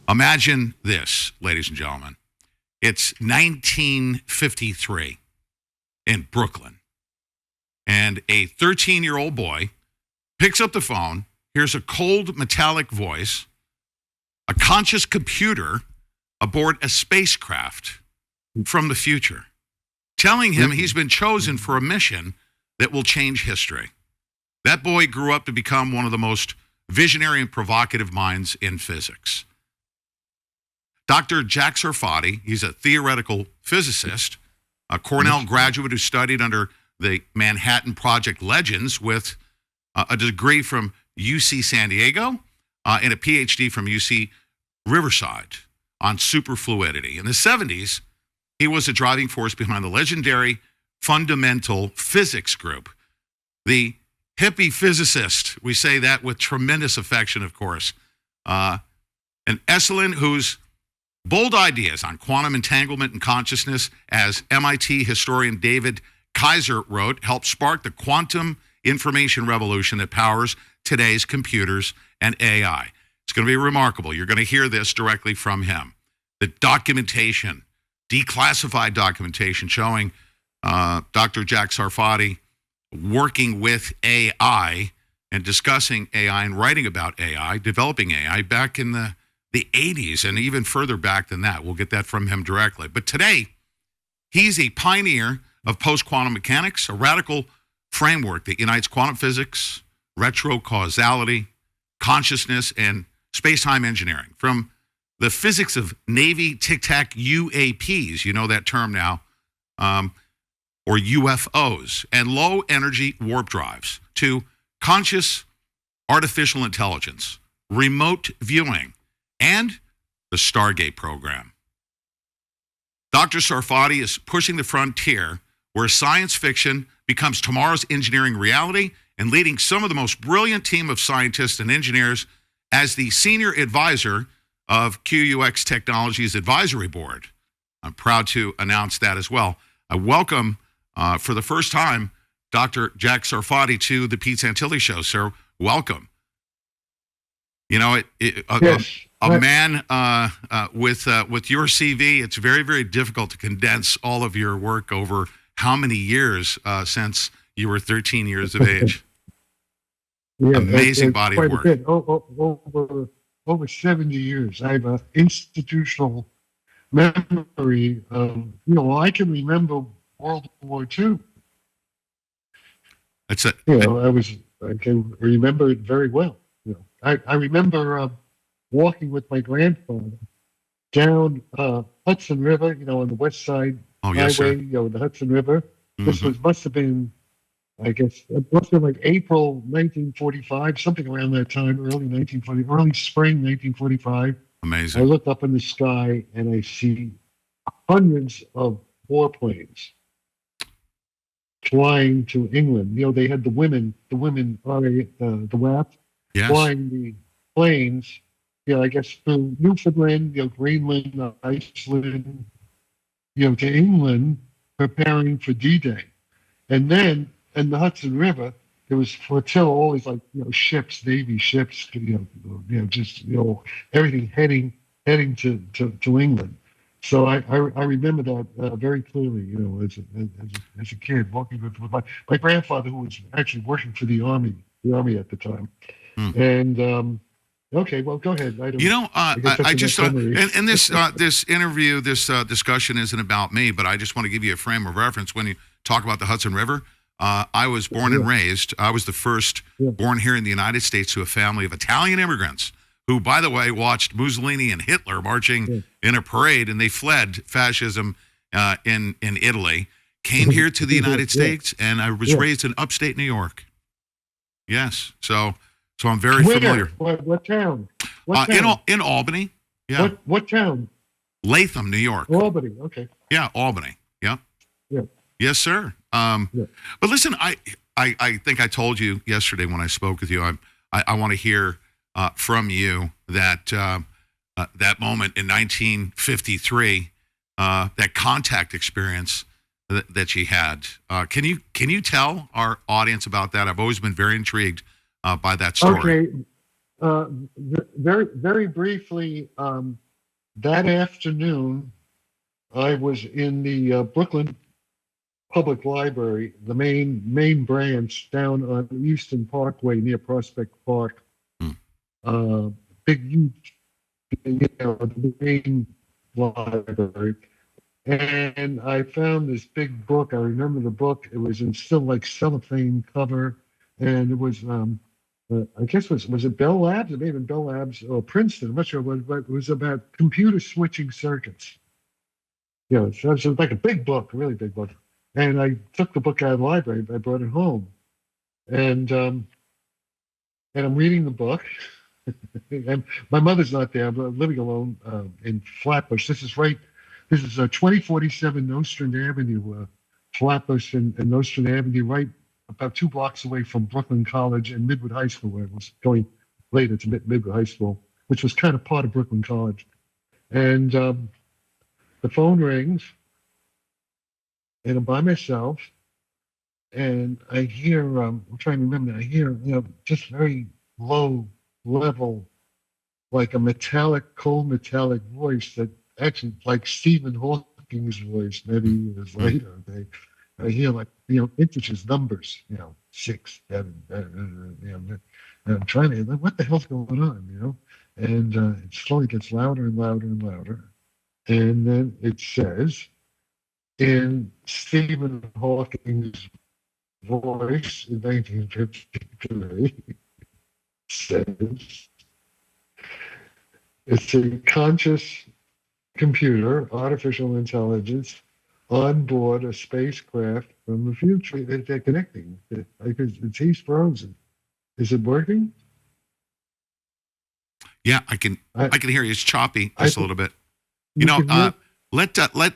Imagine this, ladies and gentlemen. It's 1953 in Brooklyn, and a 13-year-old boy picks up the phone, hears a cold metallic voice, a conscious computer aboard a spacecraft from the future, telling him he's been chosen for a mission that will change history. That boy grew up to become one of the most visionary and provocative minds in physics. Dr. Jack Sarfatti, he's a theoretical physicist, a Cornell graduate who studied under the Manhattan Project legends with a degree from UC San Diego and a PhD from UC Riverside on superfluidity. In the 70s, he was a driving force behind the legendary fundamental physics group, the hippie physicist. We say that with tremendous affection, of course. And Esalen, whose bold ideas on quantum entanglement and consciousness, as MIT historian David Kaiser wrote, helped spark the quantum information revolution that powers today's computers and AI. It's going to be remarkable. You're going to hear this directly from him. The documentation, declassified documentation showing Dr. Jack Sarfatti working with AI and discussing AI and writing about AI, developing AI back in the 80s and even further back than that. We'll get that from him directly. But today, he's a pioneer of post-quantum mechanics, a radical framework that unites quantum physics, retrocausality, consciousness, and space-time engineering. From the physics of Navy Tic-Tac UAPs, you know that term now, or UFOs, and low-energy warp drives, to conscious artificial intelligence, remote viewing, and the Stargate program. Dr. Sarfatti is pushing the frontier where science fiction becomes tomorrow's engineering reality and leading some of the most brilliant team of scientists and engineers as the senior advisor of QUX Technologies Advisory Board. I'm proud to announce that as well. I welcome, for the first time, Dr. Jack Sarfatti to the Pete Santilli Show. Sir, welcome. You know, a man with your CV, it's very, very difficult to condense all of your work over how many years since you were 13 years of age. Amazing body of work. Over 70 years. I have an institutional memory. I can remember World War II. That's it. I can remember it very well. I remember walking with my grandfather down Hudson River, on the west side highway, the Hudson River. This must have been, I guess, it must have been like April 1945, something around that time, early spring 1945. Amazing. I look up in the sky and I see hundreds of warplanes flying to England. They had the women, the WAF, flying the planes, I guess through Newfoundland, Greenland, Iceland, to England, preparing for D-Day. And then in the Hudson River, there was flotilla, always ships, Navy ships, everything heading to England. So I remember that very clearly, as a kid, walking with my grandfather, who was actually working for the army at the time. And okay, well, go ahead. I just and this interview, this discussion isn't about me, but I just want to give you a frame of reference when you talk about the Hudson River. I was born and raised. I was the first born here in the United States to a family of Italian immigrants who, by the way, watched Mussolini and Hitler marching in a parade, and they fled fascism in Italy, came here to the United States, and I was raised in upstate New York. Yes, so I'm very familiar. What town? In Albany. Yeah. What town? Latham, New York. Albany. Okay. Yeah, Albany. Yeah. Yeah. Yes, sir. But listen, I think I told you yesterday when I spoke with you. I want to hear from you that that moment in 1953, that contact experience that you had. Can you tell our audience about that? I've always been very intrigued by that story. Very briefly, that afternoon, I was in the Brooklyn Public Library, the main branch down on Eastern Parkway near Prospect Park. Hmm. Big, huge, the main library. And I found this big book. I remember the book. It was in still like cellophane cover, and it was I guess was it Bell Labs? It may have been Bell Labs or Princeton. I'm not sure what, but it was about computer switching circuits. So it was like a big book, a really big book. And I took the book out of the library. I brought it home, and I'm reading the book. And my mother's not there. I'm living alone in Flatbush. This is 2047 Nostrand Avenue, Flatbush and Nostrand Avenue, right about 2 blocks away from Brooklyn College and Midwood High School, where I was going later to Midwood High School, which was kind of part of Brooklyn College. And the phone rings, and I'm by myself, and I hear, I'm trying to remember, I hear, just very low level, like a cold metallic voice that actually, like Stephen Hawking's voice many years later. I hear like, integers, numbers, 6, 7, and I'm trying to, what the hell's going on, and it slowly gets louder and louder and louder. And then it says, in Stephen Hawking's voice in 1953, says, it's a conscious computer, artificial intelligence, on board a spacecraft from the future that they're connecting. He's frozen. Is it working? Yeah, I can hear you. It's choppy just a little bit. Let Gavin.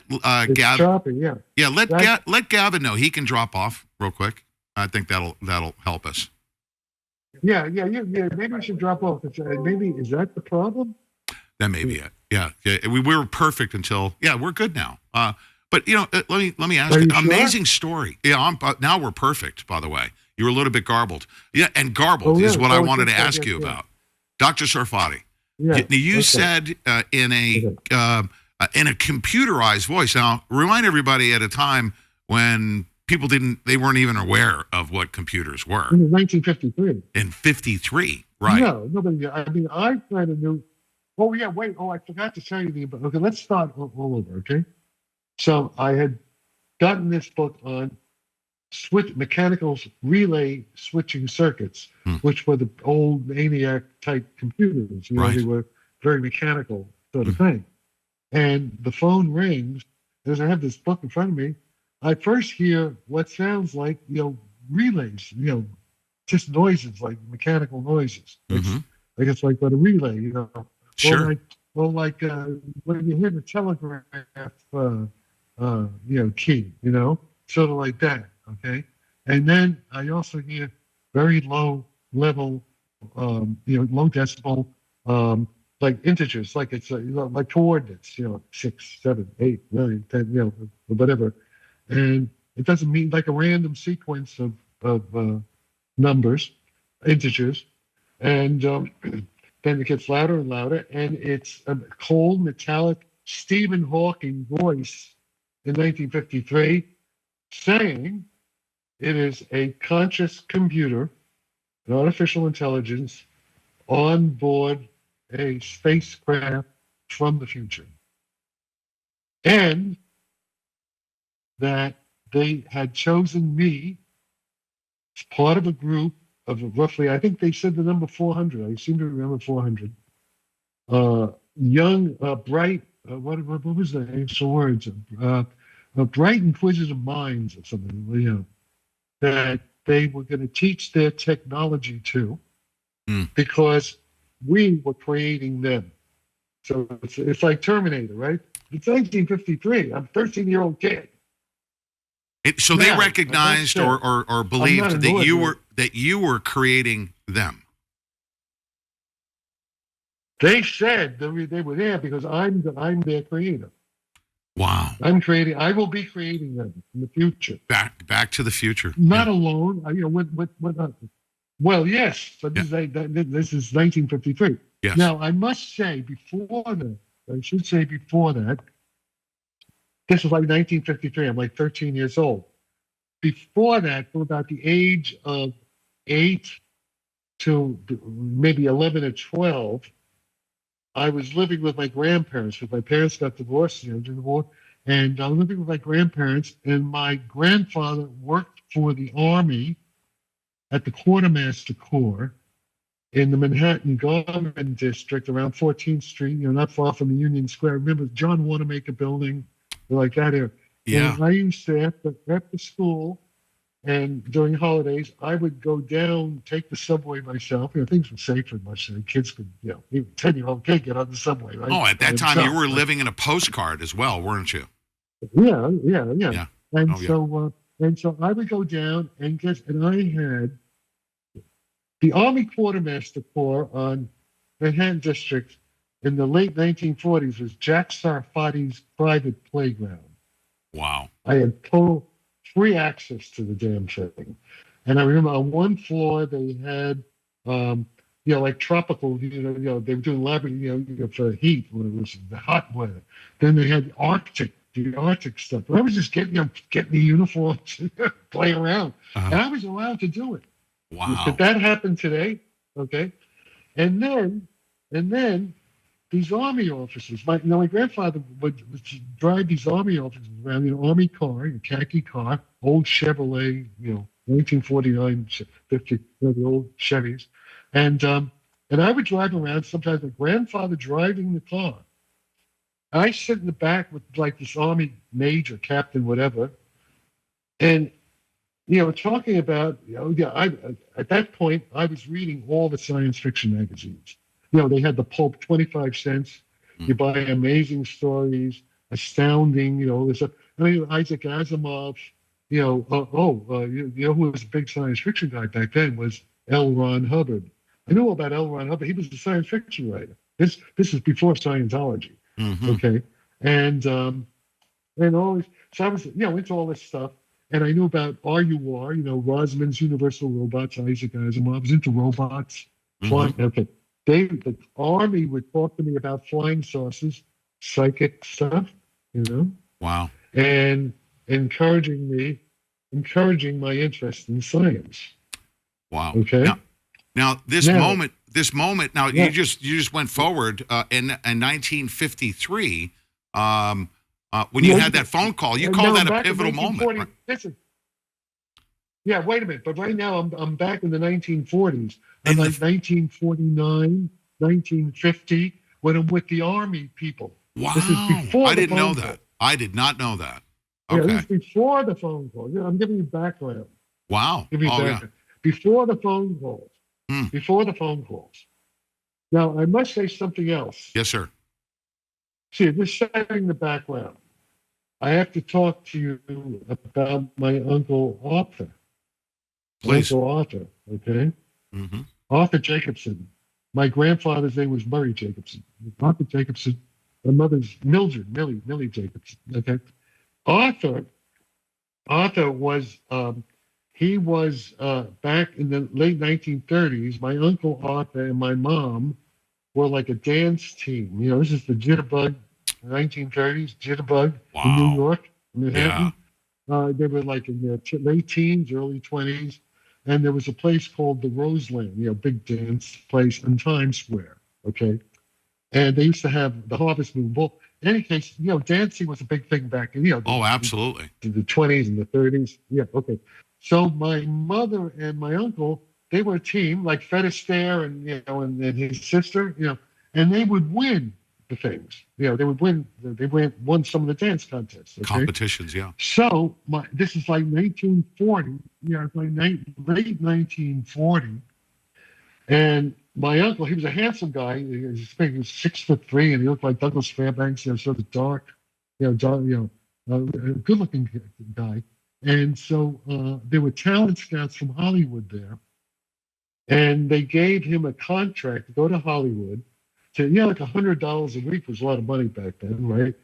Choppy, yeah. Yeah, let Gavin know. He can drop off real quick. I think that'll help us. Yeah. Maybe we should drop off. Maybe is that the problem? That may be it. Yeah. We were perfect until we're good now. But let me ask you. Amazing story. Yeah, now we're perfect. By the way, you were a little bit garbled. Yeah, and garbled is what I wanted to ask you about, Dr. Sarfatti. Yeah. You said in a computerized voice. Now, remind everybody at a time when people they weren't even aware of what computers were. In 1953. In 53, right? No, nobody. I mean, I kind of knew. Oh yeah, wait. Oh, I forgot to tell you the. Okay, let's start all over. Okay, so I had gotten this book on mechanical relay switching circuits, which were the old ENIAC type computers. Right. They were very mechanical sort of thing. And the phone rings, as I have this book in front of me. I first hear what sounds like, relays, just noises, like mechanical noises. I guess like what a relay, Sure. Or like when you hear the telegraph, key, sort of like that, okay? And then I also hear very low level, low decibel, like integers, like it's like coordinates, 6, 7, 8, 9, 10, whatever. And it doesn't mean like a random sequence of numbers, integers. And then it gets louder and louder. And it's a cold, metallic Stephen Hawking voice in 1953 saying it is a conscious computer, an artificial intelligence on board a spacecraft from the future. And that they had chosen me as part of a group of roughly, I think they said the number 400. I seem to remember 400. Young, bright, what was the extra words? Bright inquisitive minds or something, that they were going to teach their technology to because we were creating them. So it's like Terminator, right? It's 1953. I'm a 13-year-old kid. So they recognized or believed that you were creating them. They said they were there because I'm their creator. Wow. I will be creating them in the future. Back to the future. Not alone. Well, yes, but Yeah. this is 1953. Yes. Now, I must say before that, I should say before that, this was like 1953. I'm like 13 years old. Before that, from about the age of 8 to maybe 11 or 12, I was living with my grandparents because my parents got divorced, during the war. And I was living with my grandparents, and my grandfather worked for the Army at the Quartermaster Corps in the Manhattan Garment District around 14th Street, not far from the Union Square. Remember John Wanamaker Building, like that area. Yeah. And I used to, after school and during holidays, I would go down, take the subway myself. Things were safer much. Kids could, even 10-year-old kid get on the subway, right? Oh, at that time you were living in a postcard as well, weren't you? Yeah. Yeah. And so I would go down and I had the Army Quartermaster Corps on Manhattan District in the late 1940s was Jack Sarfatti's private playground. Wow. I had total free access to the damn thing. And I remember on one floor they had, like tropical, they were doing laboratory, for heat when it was the hot weather. Then they had the Arctic stuff. But I was just getting the uniforms, play around. And I was allowed to do it. Wow. Could that happen today? Okay. And then these Army officers, my grandfather would drive these Army officers around in an Army car, a khaki car, old Chevrolet, 1949, 50, the old Chevys. And I would drive around, sometimes my grandfather driving the car. I sit in the back with like this Army major, captain, whatever. And talking about, at that point, I was reading all the science fiction magazines. They had the pulp, 25 cents. You buy amazing stories, astounding, all this stuff. Isaac Asimov, who was a big science fiction guy back then was L. Ron Hubbard. I knew about L. Ron Hubbard. He was a science fiction writer. This is before Scientology. Mm-hmm. Okay. And all this, so I was, into all this stuff. And I knew about RUR, Rosman's Universal Robots, Isaac Asimov. I was into robots. Flying. Okay. The Army would talk to me about flying saucers, psychic stuff, Wow. and encouraging my interest in science. Wow. Okay. Now this moment. Now you just went forward in 1953. When you had that phone call, you called that a pivotal moment. Right? Listen. Yeah, wait a minute. But right now I'm back in the 1940s. I'm like 1949, 1950, when I'm with the Army people. Wow. This is before I didn't know call. that. I did not know that. Okay. Yeah, this is before the phone call. I'm giving you background. Wow. Yeah. Before the phone calls. Before the phone calls. Now, I must say something else. Yes, sir. See, just setting the background. I have to talk to you about my Uncle Arthur. Please. Uncle Arthur, okay? Mm-hmm. Arthur Jacobson. My grandfather's name was Murray Jacobson. Arthur Jacobson. My mother's Millie Jacobson, okay? Arthur was, he was back in the late 1930s. My Uncle Arthur and my mom were like a dance team. This is the Jitterbug, 1930s, Jitterbug in New York, Manhattan. Yeah. They were like in their late teens, early 20s. And there was a place called the Roseland, big dance place in Times Square, okay? And they used to have the Harvest Moon. Well, in any case, dancing was a big thing back in, absolutely. The 20s and the 30s. Yeah, okay. So my mother and my uncle, they were a team like Fred Astaire and his sister, and they would win the things. They would win. They won some of the dance contests. Okay? Competitions, yeah. So this is like 1940. It's like late 1940, and my uncle, he was a handsome guy. He was 6'3", and he looked like Douglas Fairbanks. Sort of dark, good-looking guy. And so there were talent scouts from Hollywood there, and they gave him a contract to go to Hollywood. To like $100 a week was a lot of money back then, right?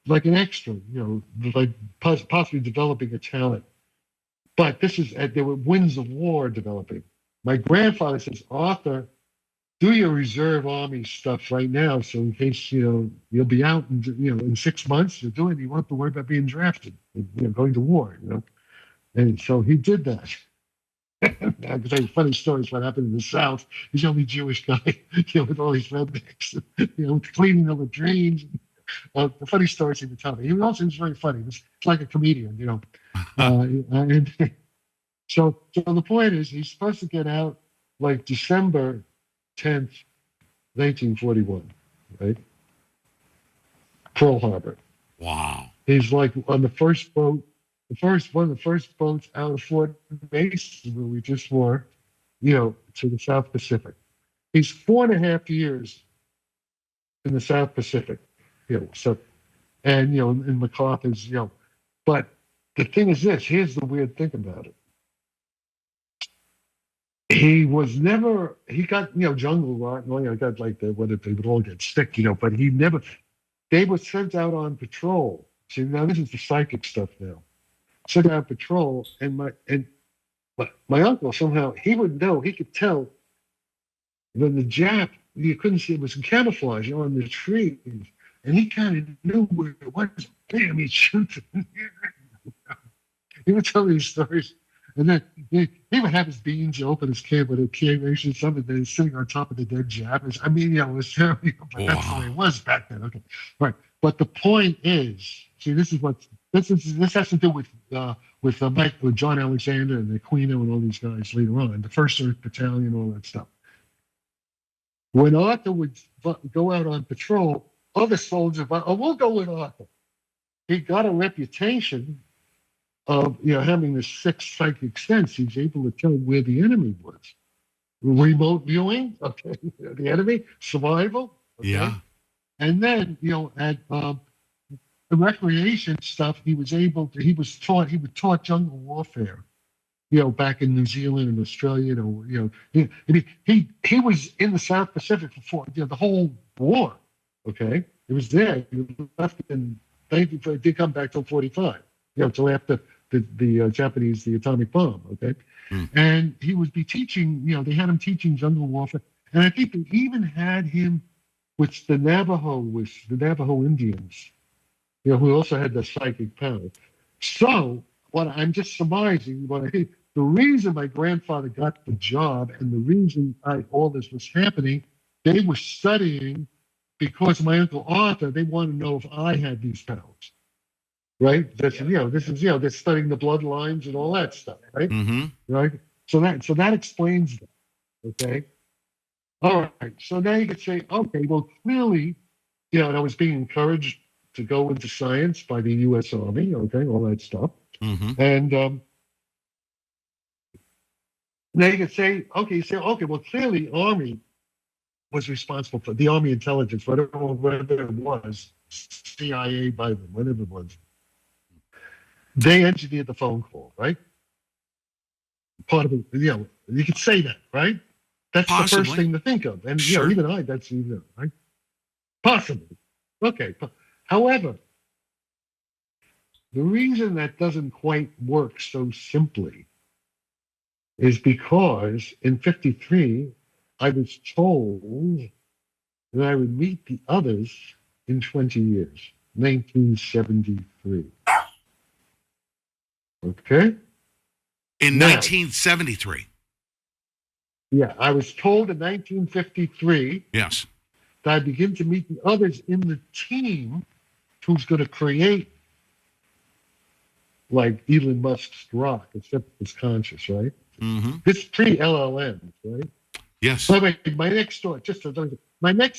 Like an extra, like possibly developing a talent. But there were winds of war developing. My grandfather says, Arthur, do your reserve army stuff right now, so in case you'll be out in 6 months, you'll do it. You won't have to worry about being drafted, going to war. And so he did that. I can tell you funny stories what happened in the South. He's the only Jewish guy, with all these rednecks, cleaning all the drains. The funny stories he would tell me. He was very funny. It's like a comedian. And so the point is, he's supposed to get out like December 10th, 1941, right? Pearl Harbor. Wow. He's like on the first boat, one of the first boats out of Fort Mason, where we just were, to the South Pacific. He's 4.5 years in the South Pacific, so, and, in MacArthur's, but the thing is this, here's the weird thing about it. He got, jungle rot, and got like they would all get sick, but they were sent out on patrol. See, now this is the psychic stuff now. Sent out on patrol, and my uncle somehow, he would know, he could tell when the Jap, you couldn't see, it was camouflage on the trees, and he kind of knew where it was. Bam, he'd shoot them. He would tell these stories. And then he would have his beans open his can with a K-ration or something, then he's sitting on top of the dead Japanese. I mean, it was terrible, but that's the way it was back then. Okay. Right. But the point is, see, this has to do with John Alexander and the Aquino and all these guys later on, the First Earth Battalion, all that stuff. When Arthur would go out on patrol, other soldiers, we'll go with Arthur. He got a reputation of having this sixth psychic sense. He's able to tell where the enemy was. Remote viewing, okay, the enemy, survival, okay? Yeah. And then at the recreation stuff, he was taught jungle warfare, back in New Zealand and Australia. He was in the South Pacific for the whole war. Okay, he was there. He left in did come back till 45. Till after the Japanese, the atomic bomb, okay? And he would be teaching, they had him teaching jungle warfare. And I think they even had him with the Navajo Indians, who also had the psychic power. So, what I'm just surmising, the reason my grandfather got the job and the reason all this was happening, they were studying because my Uncle Arthur, they wanted to know if I had these powers. Right? This is they're studying the bloodlines and all that stuff, right? Mm-hmm. Right? So that explains that. Okay. All right. So now you could say, okay, well, clearly, I was being encouraged to go into science by the U.S. Army, okay, all that stuff. Mm-hmm. And now you could say, okay, well, clearly, Army was responsible for the Army intelligence, whatever it was, CIA by them, whatever it was. They engineered the phone call, right? Part of it, you could say that, right? That's Possibly. The first thing to think of. And, sure. Even right? Possibly. Okay. However, the reason that doesn't quite work so simply is because in 1953, I was told that I would meet the others in 20 years, 1973. Okay? In 1973. Yeah, I was told in 1953 Yes. that I begin to meet the others in the team who's going to create like Elon Musk's rock, except it's conscious, right? Mm-hmm. This pre-LLM, right? Yes. By the way, my next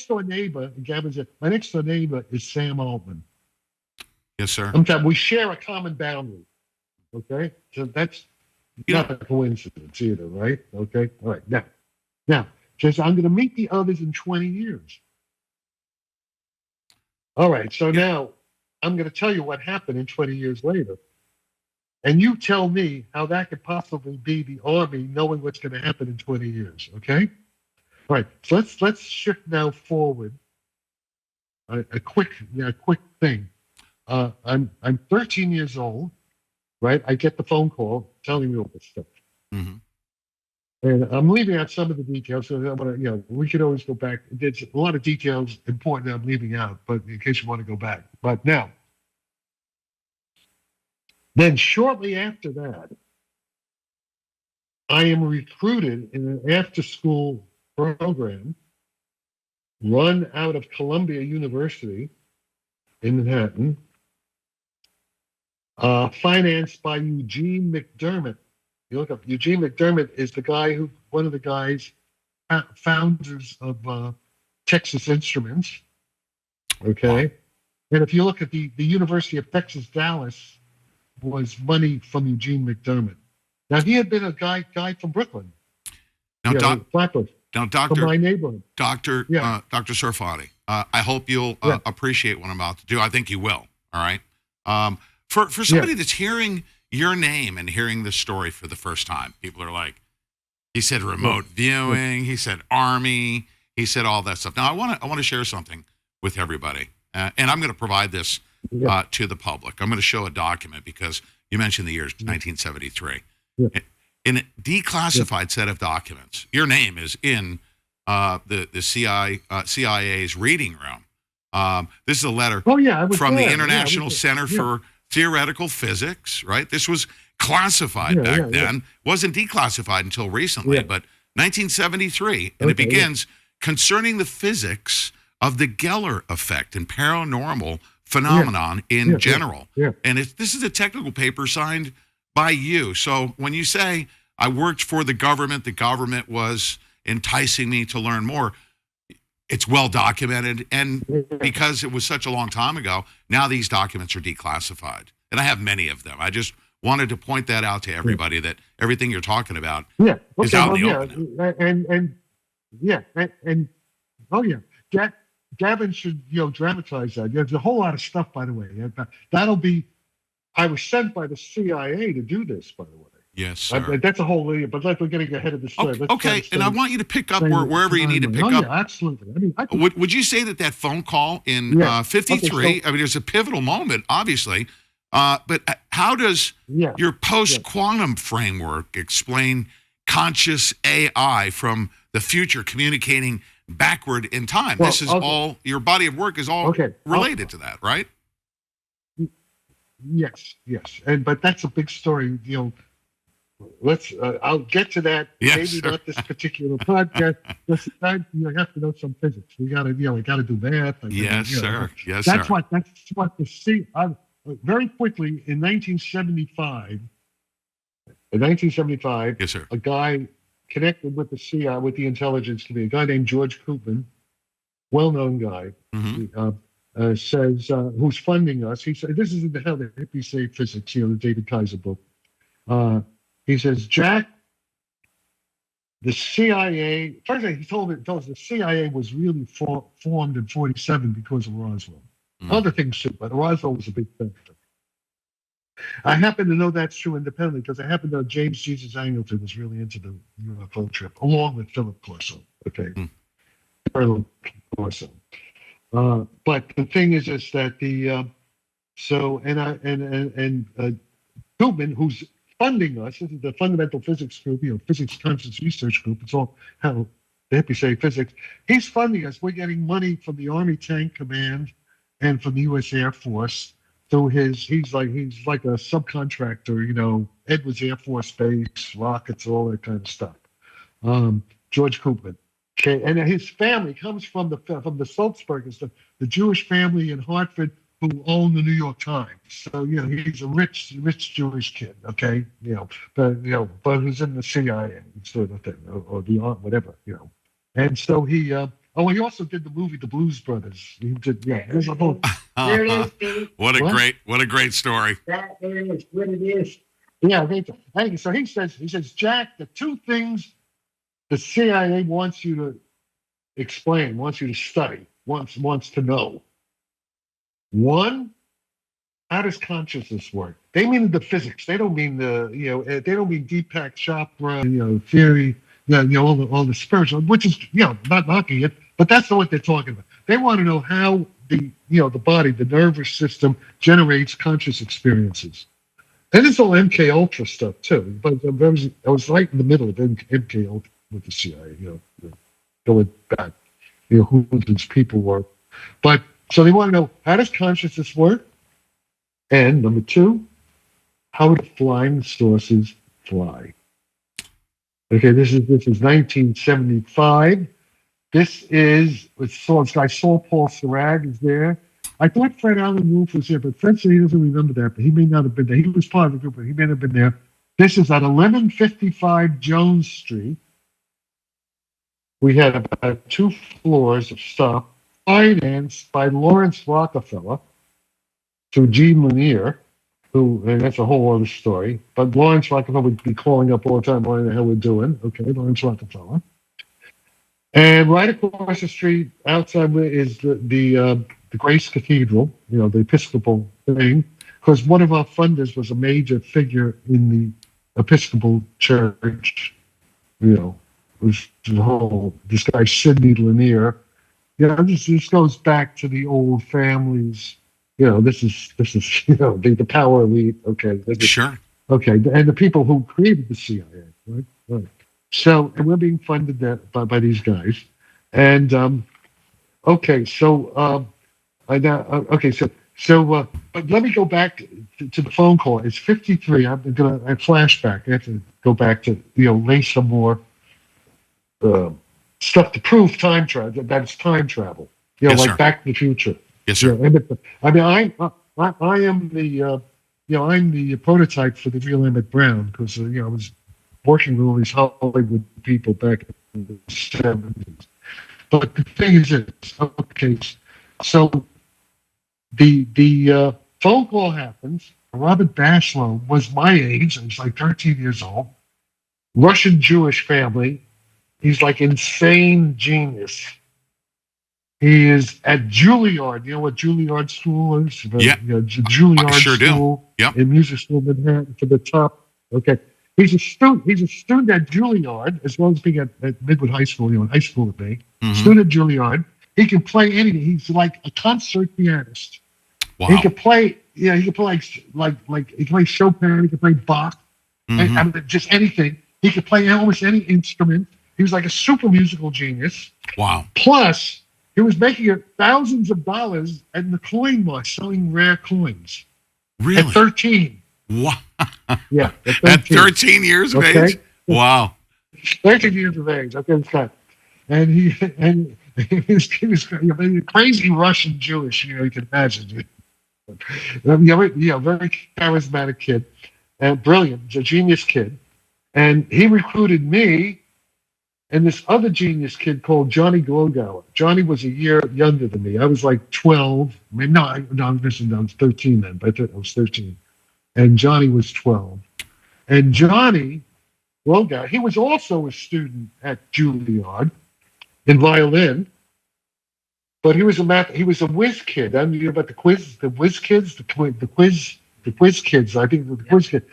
door neighbor, Gavin said, my next door neighbor is Sam Altman. Yes, sir. We share a common boundary. Okay, so that's not a coincidence either, right? Okay, all right. Now, says I'm going to meet the others in 20 years. All right, so now I'm going to tell you what happened in 20 years later, and you tell me how that could possibly be the Army knowing what's going to happen in 20 years. Okay, all right. So let's shift now forward. A quick thing. I'm 13 years old. Right, I get the phone call. telling me all this stuff. Mm-hmm. And I'm leaving out some of the details, so I want to, we could always go back. There's a lot of details important that I'm leaving out, but in case you want to go back. But now, then shortly after that, I am recruited in an after-school program run out of Columbia University in Manhattan, financed by Eugene McDermott. You look up, Eugene McDermott is the guy one of the guys, founders of Texas Instruments. Okay. And if you look at the University of Texas, Dallas was money from Eugene McDermott. Now, he had been a guy from Brooklyn. Now, Flatbush. Now, Doctor, from my neighborhood. Dr. Sarfatti, I hope you'll appreciate what I'm about to do. I think you will. All right. For somebody that's hearing your name and hearing this story for the first time, people are like, he said remote viewing, he said Army, he said all that stuff. Now, I want to share something with everybody, and I'm going to provide this to the public. I'm going to show a document because you mentioned the year 1973. Yeah. In a declassified set of documents, your name is in the CIA's reading room. This is a letter from the International Center for Theoretical Physics, right? This was classified back then. Wasn't declassified until recently, but 1973. And it begins concerning the physics of the Geller effect and paranormal phenomenon in general. And this is a technical paper signed by you. So when you say, I worked for the government was enticing me to learn more, it's well documented. And because it was such a long time ago, now these documents are declassified. And I have many of them. I just wanted to point that out to everybody, that everything you're talking about is out in the open. Gavin should, dramatize that. There's a whole lot of stuff, by the way. I was sent by the CIA to do this, by the way. Yes, sir. That's a whole, but we're getting ahead of the story. Okay, and I want you to pick up wherever you need to pick up. Yeah, absolutely. Would you say that phone call in 53, I mean, there's a pivotal moment, obviously, but how does your post-quantum framework explain conscious AI from the future communicating backward in time? This is all, your body of work is all related to that, right? Yes, but that's a big story, I'll get to that. Maybe not this particular podcast. You have to know some physics. We gotta do math. Yes, sir. That's what very quickly in 1975. Yes, sir. A guy connected with the CIA, with the intelligence community, a guy named George Koopman, well-known guy, says, who's funding us. He said, this is in the hell the hippies say physics, the David Kaiser book. He says, Jack, the CIA, first he told us the CIA was really formed in 47 because of Roswell. Other things too, but Roswell was a big factor. I happen to know that's true independently because I happen to know James Jesus Angleton was really into the UFO trip, along with Philip Corso. Colonel Corso. But the thing is that Koopman, who's funding us, this is the fundamental physics group, physics conscious research group. It's all how the hippies say physics. He's funding us. We're getting money from the Army Tank Command and from the U.S. Air Force through he's like a subcontractor, Edwards Air Force Base, rockets, all that kind of stuff. George Koopman. Okay, and his family comes from the Sulzbergers, the Jewish family in Hartford who own the New York Times. So he's a rich Jewish kid. Okay, but who's in the CIA sort of thing, or the art, whatever. And so he also did the movie The Blues Brothers. He did, there's a whole. There it is, what a great story. That is what it is. Yeah, thank you. So he says, Jack, the two things the CIA wants you to explain, wants you to study, wants to know. One, how does consciousness work? They mean the physics. They don't mean they don't mean Deepak Chopra, theory, all the spiritual, which is, not knocking it, but that's not what they're talking about. They want to know how the body, the nervous system generates conscious experiences. And it's all MK Ultra stuff too. But I was right in the middle of MK Ultra with the CIA. Going back, who these people were. But so they want to know, how does consciousness work? And number two, how do flying saucers fly? Okay, this is 1975. This is this guy Saul Paul Sarag is there. I thought Fred Allen Wolf was there, but Fred said he doesn't remember that, but he may not have been there. He was part of the group, but he may not have been there. This is at 1155 Jones Street. We had about 2 floors of stuff financed by Lawrence Rockefeller through Gene Lanier, and that's a whole other story. But Lawrence Rockefeller would be calling up all the time, what the hell we're doing. Okay, Lawrence Rockefeller. And right across the street outside is the Grace Cathedral, the Episcopal thing, because one of our funders was a major figure in the Episcopal Church, this guy Sidney Lanier. This goes back to the old families. This is the power elite. Okay, sure. Okay, and the people who created the CIA, right? So, and we're being funded by these guys, and but let me go back to the phone call. It's 53. I'm gonna flashback. I have to go back to lay some more stuff to prove time travel. That it's time travel. Yes, like sir. Back to the Future. Yes, sir. I mean, I am the I'm the prototype for the real Emmett Brown, because I was working with all these Hollywood people back in the 70s. But the thing is this, okay, so the phone call happens. Robert Bashlow was my age. He was like 13 years old. Russian Jewish family. He's like insane genius. He is at Juilliard. You know what Juilliard School is? Yeah. Juilliard sure School in music school in Manhattan for the top. Okay. He's a student at Juilliard, as well as being at Midwood High School, in high school with me. Mm-hmm. Student at Juilliard. He can play anything. He's like a concert pianist. Wow. He can play, he can play like he can play Chopin, he can play Bach, and just anything. He could play almost any instrument. He was like a super musical genius. Wow. Plus, he was making thousands of dollars in the coin market, selling rare coins. Really? At 13. Wow. Yeah. At 13 years of age? Wow. 13 years of age. Okay, it's kind. And he was a crazy Russian Jewish, you can imagine. Very charismatic kid, and brilliant, a genius kid. And he recruited me and this other genius kid called Johnny Glogauer. Johnny was a year younger than me. I was like 12. I was 13 then, but I was 13. And Johnny was 12. And Johnny Glogauer, he was also a student at Juilliard in violin, but he was a whiz kid. I mean, about the whiz kids. I think the quiz kid.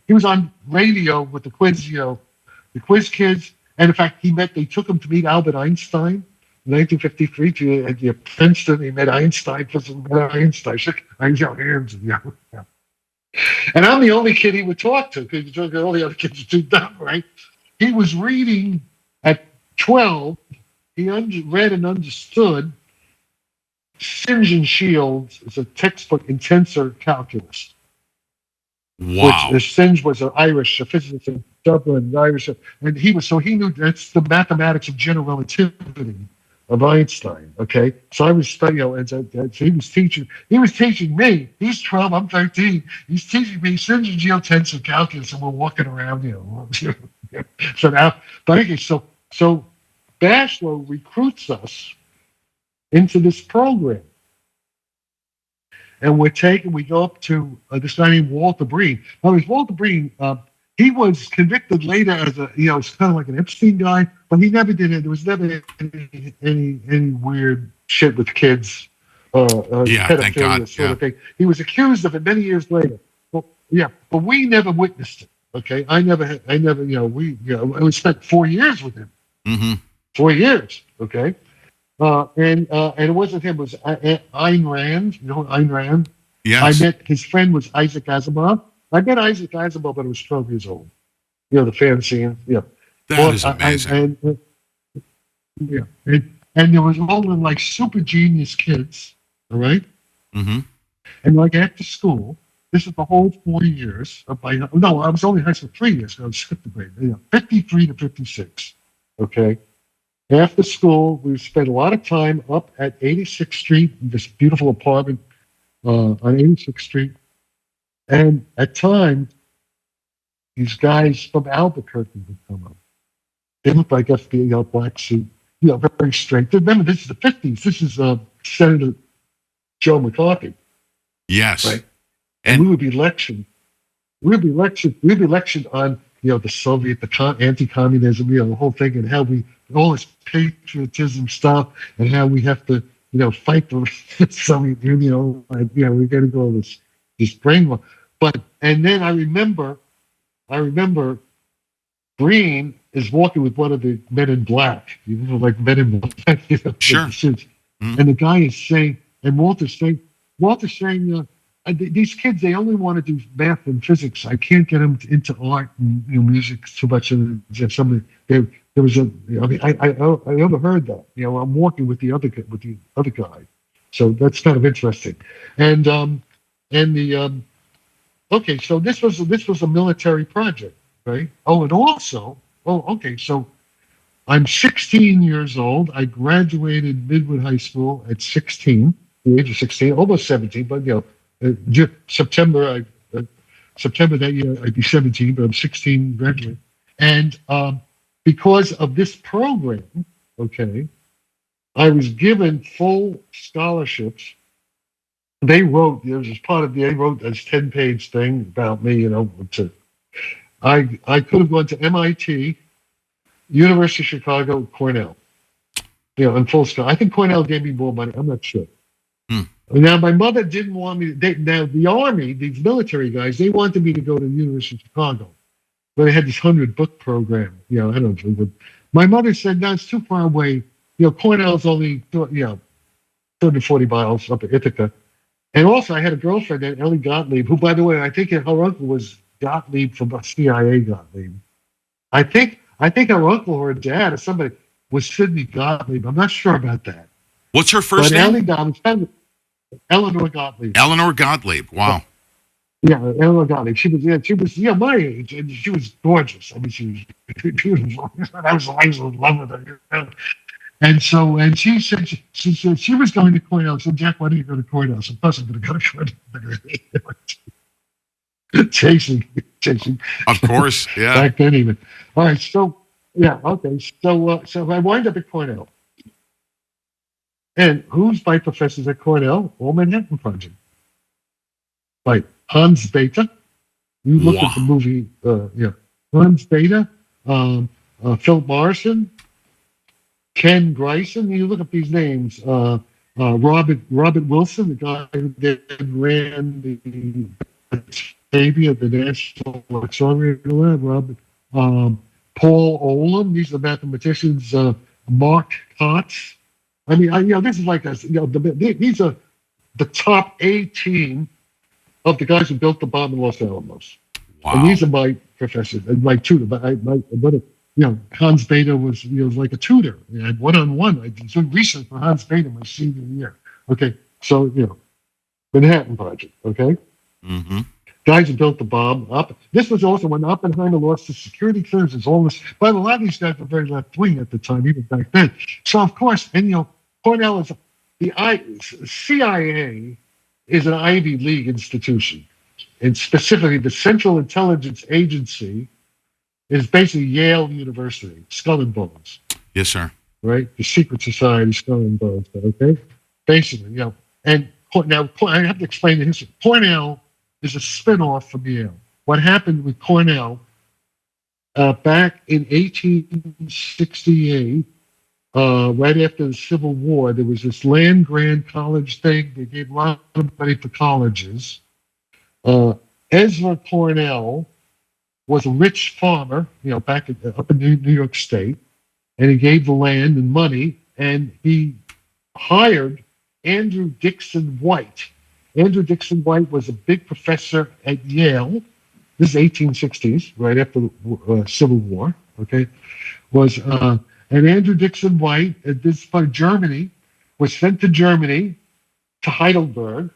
He was on radio with the quiz, the quiz kids. And in fact, they took him to meet Albert Einstein in 1953 at Princeton. He met Einstein. Shook hands. And I'm the only kid he would talk to, because all the other kids are too dumb, right? He was reading at 12. He read and understood Singe and Shields is a textbook in tensor calculus. Wow. Which Singe was an Irish physicist in Dublin, Irish, and he knew that's the mathematics of general relativity of Einstein. Okay, so I was studying, and so he was teaching me. He's 12, I'm 13. He's teaching me Singe and Shields tensor calculus, and we're walking around, So now, but okay, so Bashlow recruits us into this program. And we go up to this guy named Walter Breen. Now, Walter Breen, he was convicted later as it's kind of like an Epstein guy, but he never did it. There was never any weird shit with kids, pedophilia sort of thing. He was accused of it many years later. But we never witnessed it. Okay, we spent 4 years with him. Mm-hmm. 4 years. Okay. And it wasn't him. It was Ayn Rand. You know Ayn Rand? Yes. I met his friend was Isaac Asimov. I met Isaac Asimov when I was 12 years old. The fancy, That is amazing. And there was all the like super genius kids, all right? Mm-hmm. And like after school, this is the whole 4 years of my, no, I was only in high school 3 years, so I skipped the grade, 53 to 56, okay? After school, we spent a lot of time up at 86th Street, this beautiful apartment on 86th Street. And at times, these guys from Albuquerque would come up. They looked like FBI, black suit, very straight. Remember, this is the 50s. This is Senator Joe McCarthy. Yes. Right. And we would be lectured. We'd be lectured on, the Soviet, the anti-communism, the whole thing, and how all this patriotism stuff, and how we have to, fight the Soviet Union. We're going to go this brainwash. And then I remember Green is walking with one of the men in black, like men in black, sure. Mm-hmm. And the guy is saying, and Walter's saying, these kids, they only want to do math and physics. I can't get them into art and music too much. And somebody, there was I overheard that. I'm walking with the other guy, so that's kind of interesting. Okay, so this was a military project, right? So I'm 16 years old. I graduated Midwood High School at 16, the age of 16, almost 17, but September that year I'd be 17, but I'm 16 graduate. And because of this program, okay, I was given full scholarships. They wrote, they wrote this 10-page thing about me, I could have gone to MIT, University of Chicago, Cornell, in full school. I think Cornell gave me more money. I'm not sure. Now, my mother didn't want me to. Now, the Army, these military guys, they wanted me to go to the University of Chicago, where they had this 100-book program. I don't know. But my mother said, no, it's too far away. Cornell's only, 240 miles up at Ithaca. And also, I had a girlfriend named Ellie Gottlieb, who, by the way, I think her uncle was Gottlieb from CIA Gottlieb. I think her uncle or her dad or somebody was Sidney Gottlieb. I'm not sure about that. What's her first name? Eleanor Gottlieb. Eleanor Gottlieb. Wow. Yeah, Eleanor Gottlieb. She was my age, and she was gorgeous. I mean, she was beautiful. I was in love with her. And she said she was going to Cornell. So Jack, why don't you go to Cornell? So plus I'm going to go to Cornell. chasing. Of course, yeah. Back then, even. All right, so yeah, okay. So I wind up at Cornell. And who's my professors at Cornell? All Manhattan Project. Like Hans Bethe. You look at the movie, Hans Bethe, Philip Morrison, Ken Greisen. You look at these names. Robert Wilson, the guy who ran the baby of the National Accelerator Lab. Paul Olam. These are mathematicians. Mark Kotz. I mean, this is like these are the top 18 of the guys who built the bomb in Los Alamos. Wow. And these are my professors and my tutor. But Hans Bethe was like a tutor. I had one-on-one. I did some research for Hans Bethe my senior year. Okay, so Manhattan Project. Okay, guys who built the bomb. This was also when Oppenheimer lost his security clearances. All this, but a lot of these guys were very left wing at the time, even back then. So of course, and Cornell is CIA is an Ivy League institution, and specifically the Central Intelligence Agency is basically Yale University, Skull and Bones. Yes, sir. Right, the secret society, Skull and Bones. Okay, basically, And now I have to explain the history. Cornell is a spinoff from Yale. What happened with Cornell back in 1868? Right after the Civil War, there was this land-grant college thing. They gave a lot of money for colleges. Ezra Cornell was a rich farmer, back up in New York State, and he gave the land and money, and he hired Andrew Dixon White. Andrew Dixon White was a big professor at Yale, this is 1860s, right after the Civil War, okay, was, and Andrew Dixon White, this part of Germany, was sent to Germany, to Heidelberg,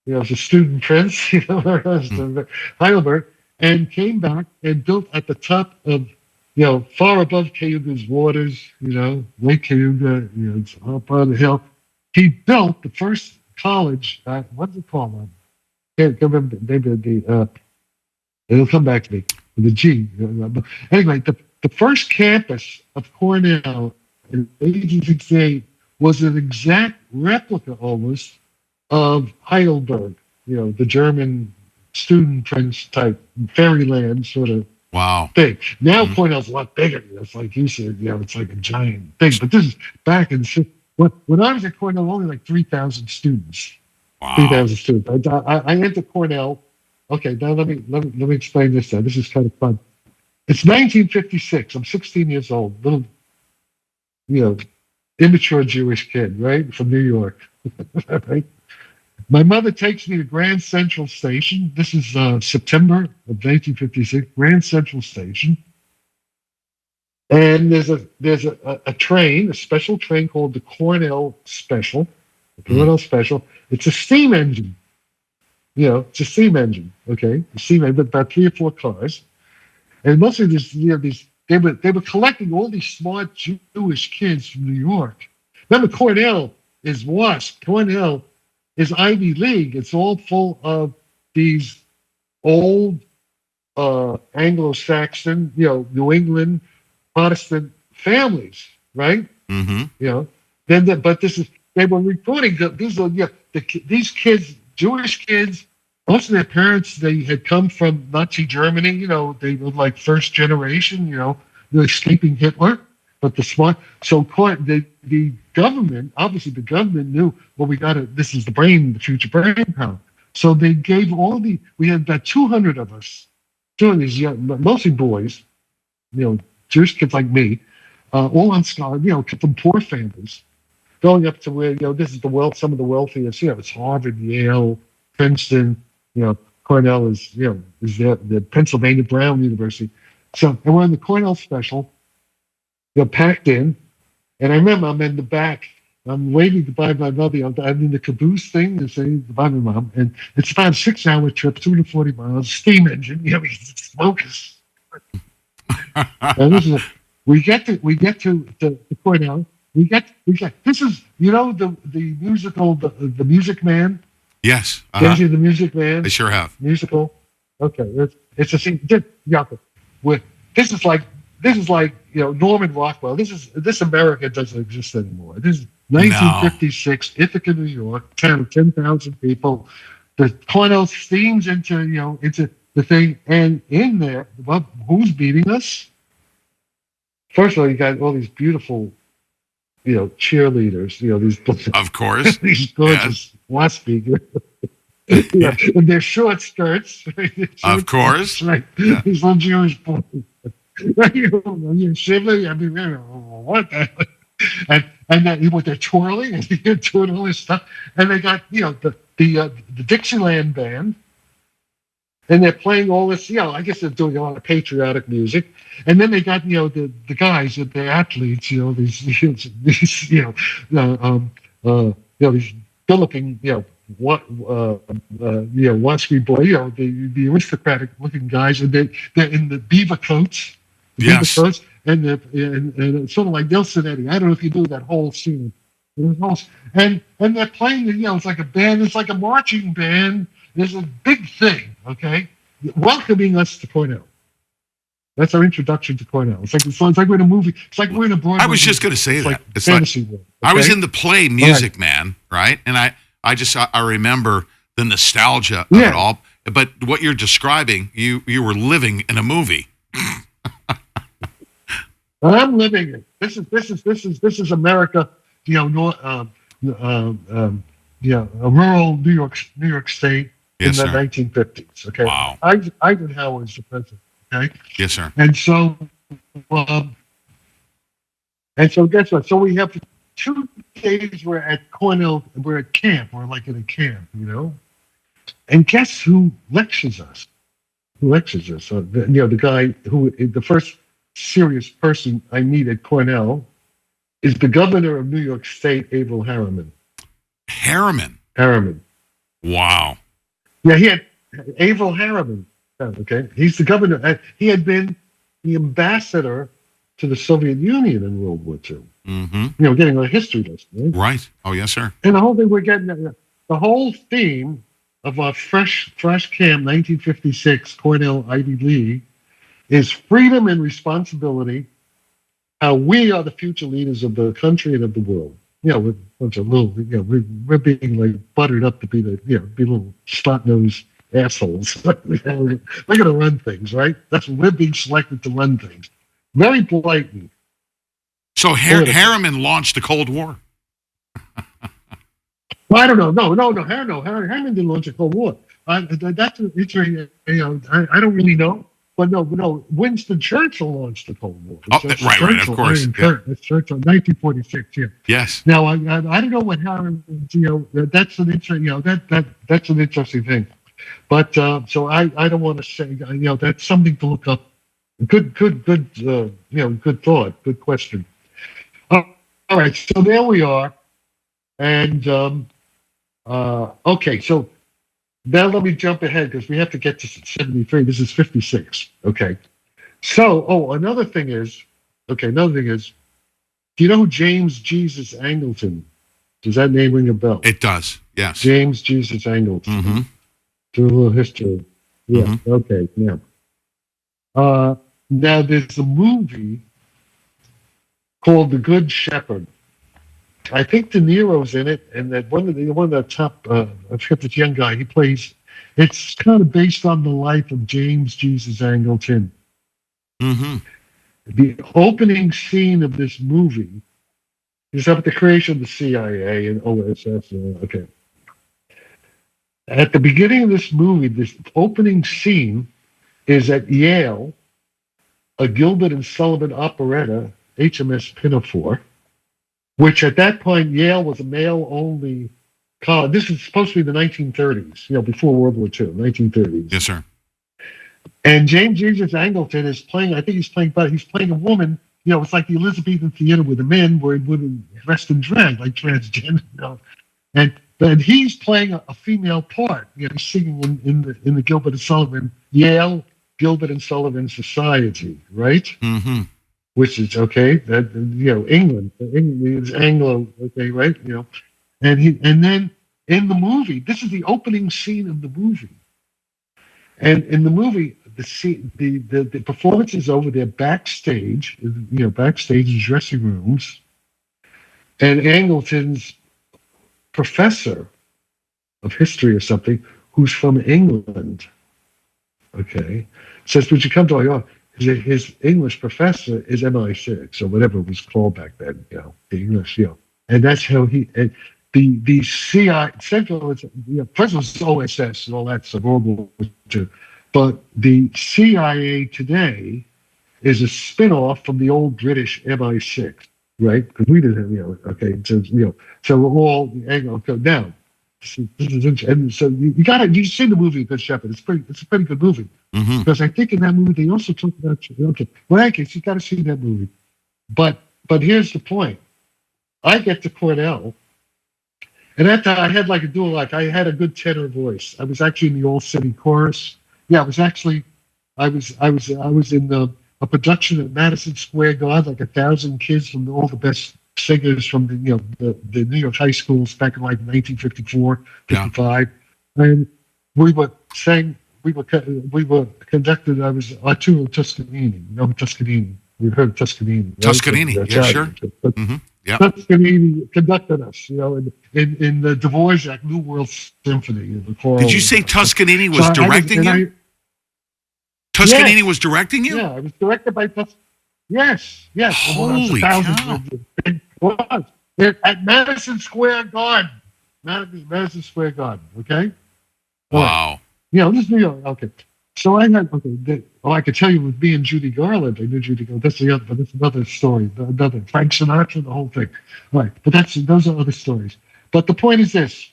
as a student prince, Heidelberg, and came back and built at the top of, far above Cayuga's waters, Lake Cayuga, it's up on the hill. He built the first college, what's it called? Can't remember, maybe it'll come back to me, with the G. Anyway, the first campus of Cornell in 1868 was an exact replica almost of Heidelberg, the German student prince type fairyland sort of thing. Now Cornell's a lot bigger. It's like you said, it's like a giant thing. But this is back in when I was at Cornell, only like 3,000 students. Wow. 3,000 students. I entered Cornell. Okay, now let me explain this. Now this is kind of fun. It's 1956. I'm 16 years old, little, immature Jewish kid, right, from New York. Right? My mother takes me to Grand Central Station. This is September of 1956. Grand Central Station, and there's a train, a special train called the Cornell Special. The Cornell Special. It's a steam engine. It's a steam engine. Okay, a steam engine, with about 3 or 4 cars, and mostly these. They were collecting all these smart Jewish kids from New York. Remember, Cornell is WASP. Cornell is Ivy League. It's all full of these old Anglo-Saxon, New England Protestant families, right? Mm-hmm. But they were recruiting these kids, Jewish kids. Most of their parents, they had come from Nazi Germany. They were like first generation. Escaping Hitler. But the government, obviously the government knew, well, this is the future brain power. So they gave we had about 200 of us, doing these mostly boys, Jewish kids like me, all on scholarship, from poor families, going up to where, this is some of the wealthiest, it's Harvard, Yale, Princeton, Cornell is the Pennsylvania Brown University. So, and we're in the Cornell Special, packed in. And I remember I'm in the back. I'm waiting goodbye to my mother. I'm in the caboose thing and saying goodbye to my mom. And it's about a 6-hour trip, 240 miles, steam engine. Smokers. And this is we get to Cornell. This is the musical the Music Man. Yes. Did you the Music Man? I sure have. Musical. Okay, it's a scene. This is like Norman Rockwell. This America doesn't exist anymore. This is 1956, Ithaca, New York, town of 10,000 people. The Cornell steams into the thing, and in there, who's beating us? First of all, you got all these beautiful, cheerleaders. These of course these gorgeous waspy. And their short skirts. Of course, right? Yeah. These little Jewish boys. You're shivering. I mean, what the hell? And then what they're twirling and they're doing all this stuff, and they got the Dixieland band, and they're playing all this. I guess they're doing a lot of patriotic music, and then they got the guys, the athletes, these Philippine Watsky boy, the aristocratic looking guys, and they're in the beaver coats. Yes. Beaver coats, and it's sort of like Nelson Eddy. I don't know if you do that whole scene. And they're playing, it's like a band, it's like a marching band. There's a big thing, okay? Welcoming us to Cornell. That's our introduction to Cornell. It's like we're in a movie. It's like we're in a Broadway. I was just going to say that. It's fantasy world. Okay? I was in the play Music Man, right? And I remember the nostalgia of it all. But what you're describing, you were living in a movie. I'm living it. This is America. A rural New York State in the 1950s. Okay. Wow. Eisenhower was the president. Okay. Yes, sir. And so guess what? So we have 2 days. We're at Cornell. We're at camp. We're like in a camp, And guess who lectures us? QUX is this? The guy the first serious person I meet at Cornell is the governor of New York State, Averell Harriman. Harriman. Wow. Yeah, he had Averell Harriman. Okay, he's the governor. He had been the ambassador to the Soviet Union in World War II. Mm-hmm. Getting a history lesson. Right. Oh, yes, sir. And the whole thing we're getting, the whole theme of our fresh camp 1956 Cornell Ivy League is freedom and responsibility. How we are the future leaders of the country and of the world. We're a bunch of little, we're being like buttered up to be be little snot-nosed assholes. We're going to run things, right? We're being selected to run things. Very blatant. So Harriman launched the Cold War. Well, I don't know. No. Harriman didn't launch a Cold War. That's interesting. I don't really know. But no. Winston Churchill launched the Cold War. Right, of course. Churchill, 1946. Yeah. Yes. Now I don't know what Harriman. That's an interesting. That's an interesting thing. But so I don't want to say. That's something to look up. Good. Good thought. Good question. All right. So there we are, and okay. So. Now let me jump ahead because we have to get to 73. This is 56. Okay. So, another thing is, do you know who James Jesus Angleton? Does that name ring a bell? It does, yes. James Jesus Angleton. Mm-hmm. Do a little history. Yeah, mm-hmm. Okay, now. Now there's a movie called The Good Shepherd. I think De Niro's in it, and that one of the top, I forget this young guy. He plays. It's kind of based on the life of James Jesus Angleton. Mm-hmm. The opening scene of this movie is about the creation of the CIA and OSS. Okay. At the beginning of this movie, this opening scene is at Yale, a Gilbert and Sullivan operetta, HMS Pinafore. Which at that point, Yale was a male-only college. This is supposed to be the 1930s, before World War II, 1930s. Yes, sir. And James Jesus Angleton is playing, I think he's playing a woman, it's like the Elizabethan theater with the men where women dressed in drag, like transgender, And he's playing a female part, he's singing in the Gilbert and Sullivan, Yale Gilbert and Sullivan Society, right? Mm-hmm. Which is okay. That England is Anglo, okay, right? And then in the movie, this is the opening scene of the movie. And in the movie, the performance is over there backstage, backstage in dressing rooms, and Angleton's professor of history or something, who's from England, okay, says, "Would you come to our?" His English professor is MI6 or whatever it was called back then, the English, and that's how the CIA Central, first was OSS and all that stuff, World War II, but the CIA today is a spin-off from the old British MI6, right? Because we didn't have, okay, so we're all Anglo. Now, this is interesting. And so you see the movie Good Shepherd. It's a pretty good movie. Mm-hmm. Because I think in that movie they also talk about you got to see that movie. But here's the point. I get to Cornell, and at that I had like a dual I had a good tenor voice. I was actually in the All City Chorus. Yeah, I was in a production at Madison Square Garden, like 1,000 kids from all the best singers from the New York high schools back in like 1954, 55, and we were conducted. I was Arturo Toscanini. Toscanini. You've heard of Toscanini, right? Toscanini, yeah, sure. Mm-hmm. Yeah. Toscanini conducted us, in the Dvorak New World Symphony. Did you say Toscanini was directing you? Toscanini was directing you? Yeah, I was directed by Toscanini. Yes. Holy cow. At Madison Square Garden. Madison Square Garden, okay? Wow. This is New York. Okay. So I had, I could tell you with me and Judy Garland. I knew Judy Garland. That's another story. Another Frank Sinatra, the whole thing. Right. But those are other stories. But the point is this.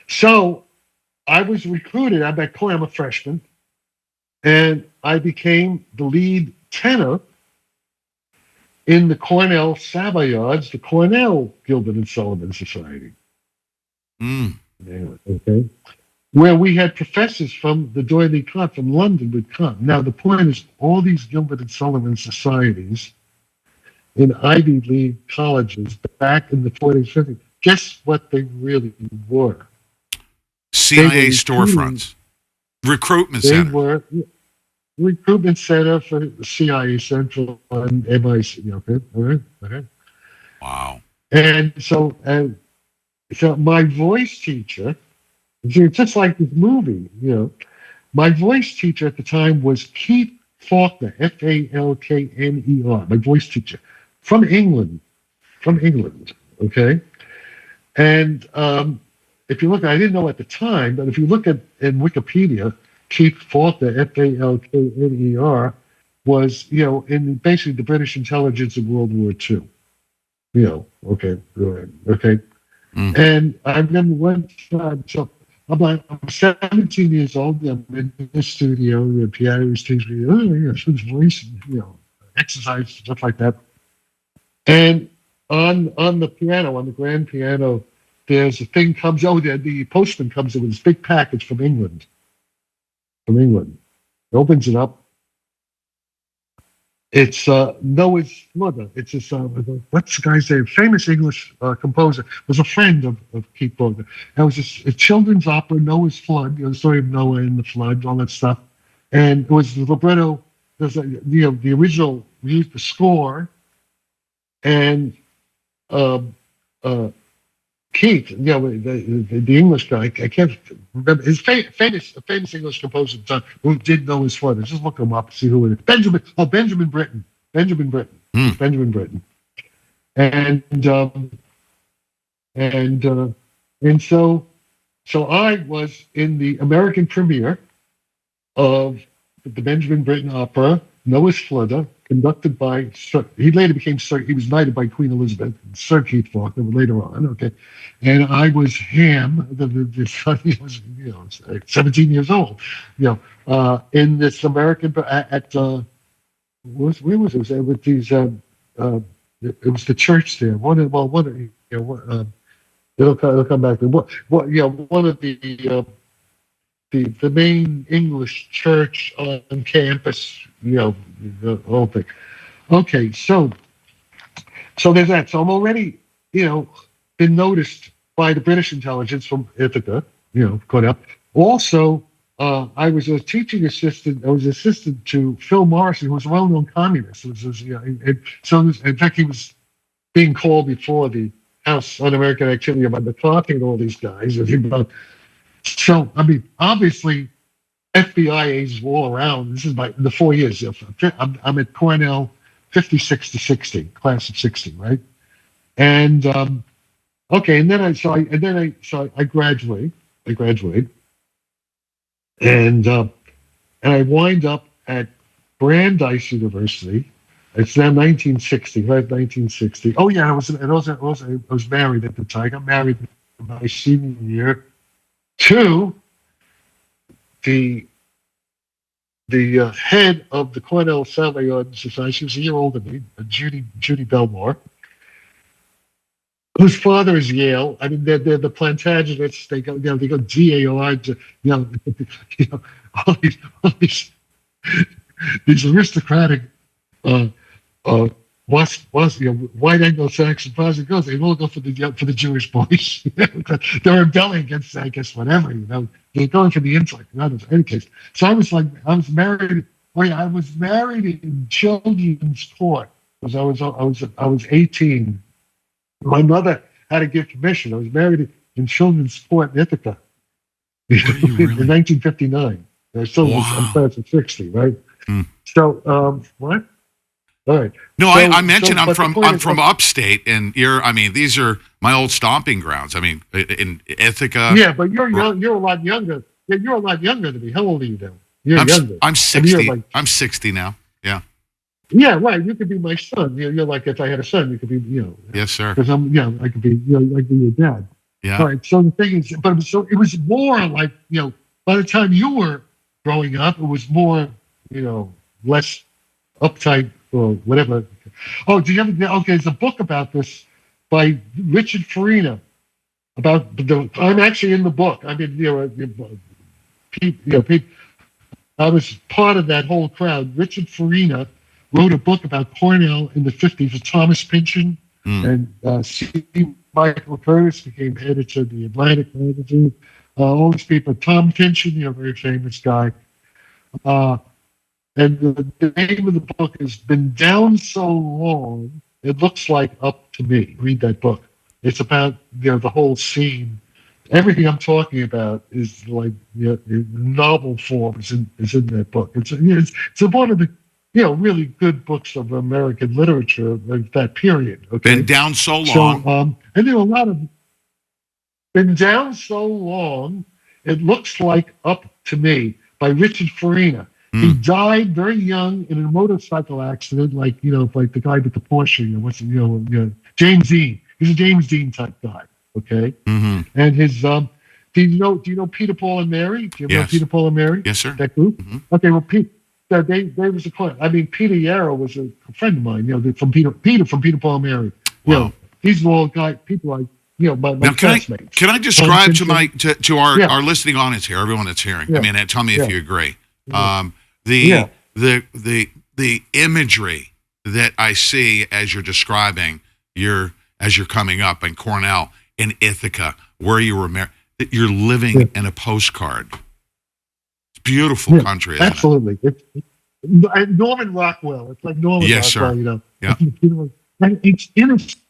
So I was recruited. I'm a freshman. and I became the lead tenor in the Cornell Savoyards, the Cornell Gilbert and Sullivan Society. Okay. Where we had professors from the D'Oyly Club from London would come. Now, the point is, all these Gilbert and Sullivan societies in Ivy League colleges back in the 40s, 50s, guess what they really were? CIA storefronts, recruitment center. They were recruitment center for CIA Central and MIC. Okay, all right, okay. Wow. And so my voice teacher, just like this movie, my voice teacher at the time was Keith Faulkner, Falkner, my voice teacher from England, okay? And if you look, I didn't know at the time, but if you look in Wikipedia, Keith Faulkner, Falkner, was, in basically the British intelligence in World War II. Okay. And I remember one time, so I'm 17 years old, I'm in the studio, the piano was teaching me, his voice, exercise, stuff like that. And on the piano, on the grand piano, there's a thing comes, the postman comes in with this big package from England. He opens it up. It's Noah's mother. It's this, what's the guy's name? Famous English composer. Was a friend of Keith Faulkner. It was a children's opera, Noah's Flood, the story of Noah and the flood, all that stuff. And it was the libretto, the original, we used the score, and Keith, the English guy, I can't remember, his famous English composer who did know his father. Just look him up and see who it is. Benjamin Britten. Benjamin Britten. And so I was in the American premiere of the Benjamin Britten opera, Noah's Flood, conducted by he later became Sir, he was knighted by Queen Elizabeth, Sir Keith Faulkner later on, okay. And I was Ham, the son, he was, 17 years old, in this American, at, where was it? It was with these, it was the church there. It'll come back to one of the main English church on campus, the whole thing. Okay, so there's that. So I'm already, been noticed by the British intelligence from Ithaca, caught up. Also, I was a teaching assistant. I was assistant to Phil Morrison, who was a well-known communist. In fact, he was being called before the House Un-American Activity about McCarthy and all these guys. So, I mean, obviously, FBI agents were all around. This is the 4 years. I'm at Cornell, 56 to 60, class of 60, right? And okay, and then I graduate. And I wind up at Brandeis University. It's now 1960, right? 1960. Oh yeah, I was married at the time. I got married in my senior year to the head of the Cornell Savoyard Society. She was a year older than me, Judy Belmore, whose father is Yale. I mean, they're the Plantagenets. They go GAR. All these aristocratic white Anglo-Saxon positive girls. They all go for the Jewish boys. They're rebelling against, I guess, whatever. They're going for the intellect. In any case, so I was married. Oh yeah, I was married in Children's Court because I was 18. My mother had to give permission. I was married in Children's Court in Ithaca in 1959. I'm class of 60, right? Mm. So what? All right. No, I mentioned I'm from upstate, and these are my old stomping grounds. I mean, in Ithaca. Yeah, but you're a lot younger. Yeah, you're a lot younger than me. How old are you now? You're younger. I'm 60. I'm 60 now. Yeah. Yeah, right. You could be my son. You're like, if I had a son, you could be, Yes, sir. Because I could be, I could be your dad. Yeah. All right. So the thing is, it was more like, by the time you were growing up. It was more, less uptight or whatever. Oh, do you ever? Okay, there's a book about this by Richard Farina about the. I'm actually in the book. I mean, I was part of that whole crowd. Richard Farina wrote a book about Cornell in the 50s with Thomas Pynchon and C. Michael Curtis became editor of the Atlantic magazine. All these people, Tom Pynchon, very famous guy. And the name of the book has Been Down So Long, It Looks Like Up to Me. Read that book. It's about the whole scene. Everything I'm talking about is like novel form is in that book. It's one of the really good books of American literature of that period. Okay, Been Down So Long. So and there are a lot of Been Down So Long, It Looks Like Up to Me by Richard Farina. He died very young in a motorcycle accident, like the guy with the Porsche. James Dean. He's a James Dean type guy. Okay, and his do you know Peter, Paul, and Mary? Do you know Peter, Paul, and Mary? Yes, sir. That group. Okay, well, they was a client. I mean, Peter Yarrow was a friend of mine. From Peter from Peter, Paul, and Mary. Wow. These are all people like my now, classmates. Can I describe to our listening audience here, everyone that's hearing? Yeah. I mean, tell me if you agree. Yeah. The imagery that I see as you're describing as you're coming up in Cornell, in Ithaca, where you were married, that you're living in a postcard. It's beautiful country, isn't absolutely. It? It's Norman Rockwell. It's like Norman Rockwell, sir. Yeah. And it's innocent.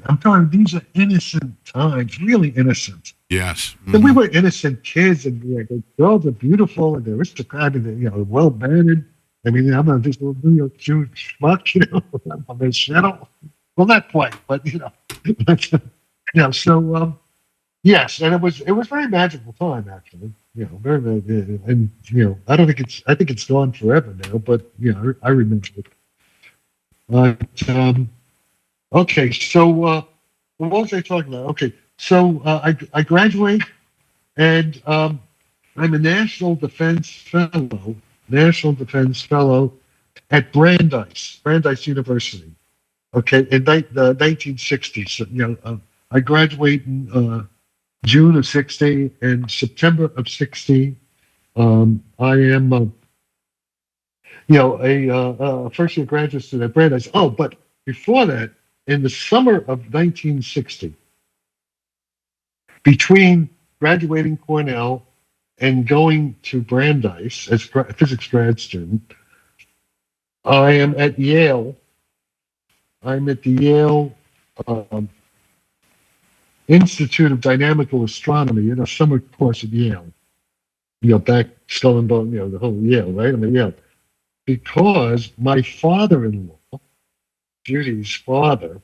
I'm telling you, these are innocent times, really innocent. Yes. And we were innocent kids, and the girls are beautiful, and they're aristocratic, and well mannered. I mean, I'm not just a little New York Jewish schmuck, I'm a shadow. Well, not quite, but So yes, and it was very magical time actually. Very, very, and I don't think I think it's gone forever now, but I remember it. But okay, so what was I talking about? Okay, so I graduate, and I'm a National Defense Fellow at Brandeis University. Okay, in the 1960s. I graduate in June of 60 and September of 60. I am, a first-year graduate student at Brandeis. Oh, but before that, in the summer of 1960, between graduating Cornell and going to Brandeis as a physics grad student, I am at Yale. I'm at the Yale Institute of Dynamical Astronomy in a summer course at Yale. Back Skull and Bone, the whole Yale, right? I'm at Yale. Because my father-in-law, Judy's father,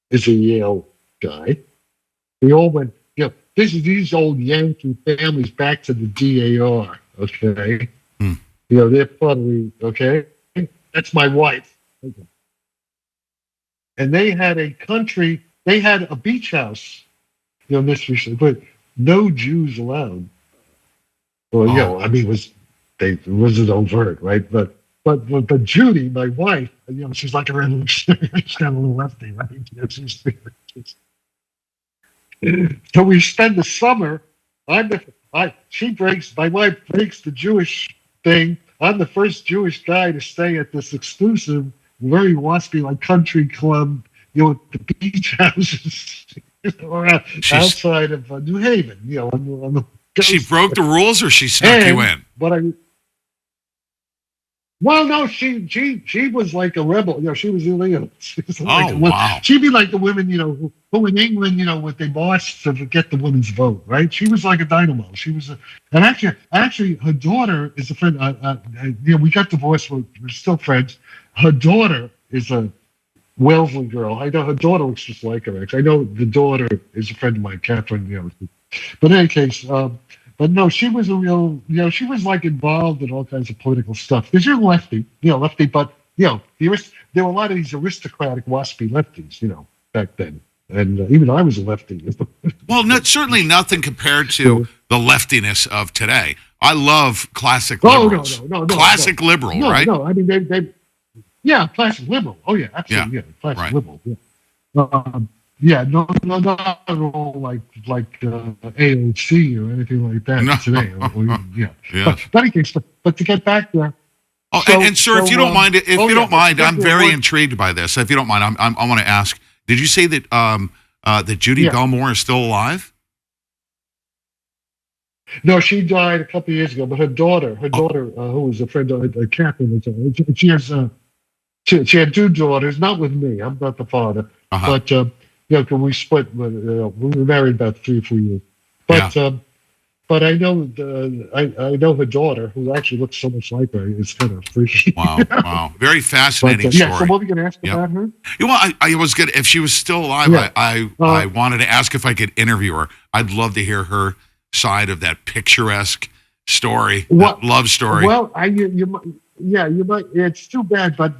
is a Yale guy. We all went, these old Yankee families back to the DAR, okay? They're probably, okay? That's my wife. Okay. And they had a beach house, mystery, but no Jews allowed. Well, it wasn't overt, right? But Judy, my wife, she's like a revolutionary. She's kind of a little lefty, right? So we spend the summer. My wife breaks the Jewish thing. I'm the first Jewish guy to stay at this exclusive, very waspy, like country club, the beach houses outside of New Haven. On the she broke the rules, or she snuck you in? Well, no, she was like a rebel. She was illegal. Wow. She'd be like the women, who in England, what they marched to get the women's vote, right? She was like a dynamo. She was, and actually, her daughter is a friend. We got divorced. We're still friends. Her daughter is a Wellesley girl. I know her daughter looks just like her. Actually, I know the daughter is a friend of mine, Catherine. But in any case. But no, she was a real, she was like involved in all kinds of political stuff. Because you're lefty, but, there were a lot of these aristocratic, waspy lefties, back then. And even I was a lefty. Well, certainly nothing compared to the leftiness of today. I love classic Oh, liberals. Classic liberal, right? No. I mean, yeah, classic liberal. Oh, yeah, absolutely. Yeah, classic right. liberal. Yeah. No, not at all like AOC or anything like that No. today. Or even, yeah. Yes. But in any case, but to get back there. Oh, and sir, if you don't mind, I'm very intrigued by this. If you don't mind, I want to ask: did you say that that Judy Belmore is still alive? No, she died a couple of years ago. But her daughter, who was a friend of Catherine, she has she had two daughters. Not with me. I'm not the father. But cause we split. We were married about 3 or 4 years. But I know I know her daughter, who actually looks so much like her. It's kind of freaky. Wow, very fascinating story. Yeah. So what were we going to ask about her? Well, I was good. If she was still alive, I wanted to ask if I could interview her. I'd love to hear her side of that picturesque story, that love story. Well, you might. It's too bad, but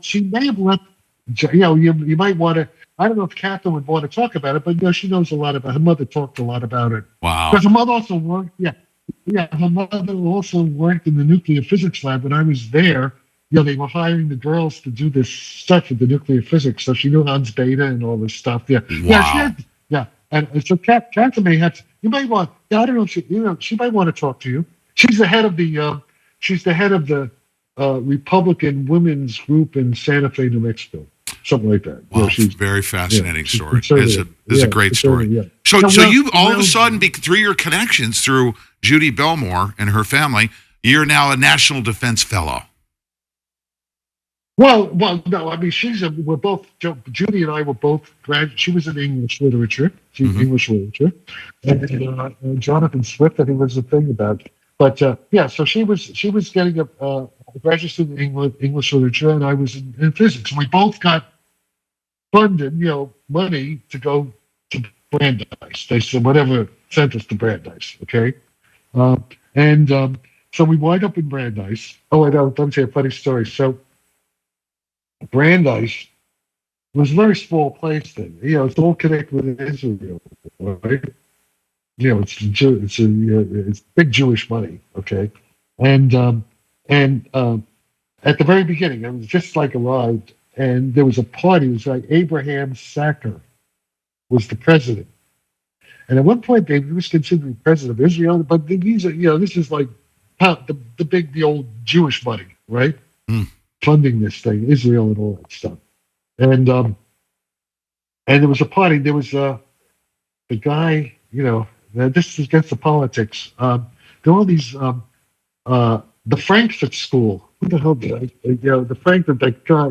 she may have left. You might want to. I don't know if Catherine would want to talk about it, but she knows a lot about it. Her mother talked a lot about it. Wow. Because her mother also worked. Her mother also worked in the nuclear physics lab when I was there. They were hiring the girls to do this stuff with the nuclear physics, so she knew Hans Bethe and all this stuff. Wow. And so Catherine may have. You might want. I don't know if she might want to talk to you. She's the head of the Republican women's group in Santa Fe, New Mexico. Something like that. Wow, she's very fascinating story. It's a great story. Yeah. So you all of a sudden, through your connections through Judy Belmore and her family, you're now a National Defense Fellow. Well, no. I mean, we're both. Judy and I were both graduates. She was in English literature. English literature, and Jonathan Swift, I think, was the thing about it. But so she was getting a graduate student in English literature, and I was in physics. We both got funded, money to go to Brandeis. They said whatever sent us to Brandeis. Okay, so we wind up in Brandeis. Oh, let me tell you a funny story. So Brandeis was a very small place then. It's all connected with Israel, right? It's big Jewish money, okay? And at the very beginning, it was just like arrived, and there was a party. It was like Abraham Sacker was the president, and at one point he was considered president of Israel. But these are, this is like the old Jewish money, right? Funding this thing, Israel, and all that stuff. And there was a party. There was the guy, this is against the politics. There were all these, the Frankfurt School. Who the hell did the Frankfurt, that guy,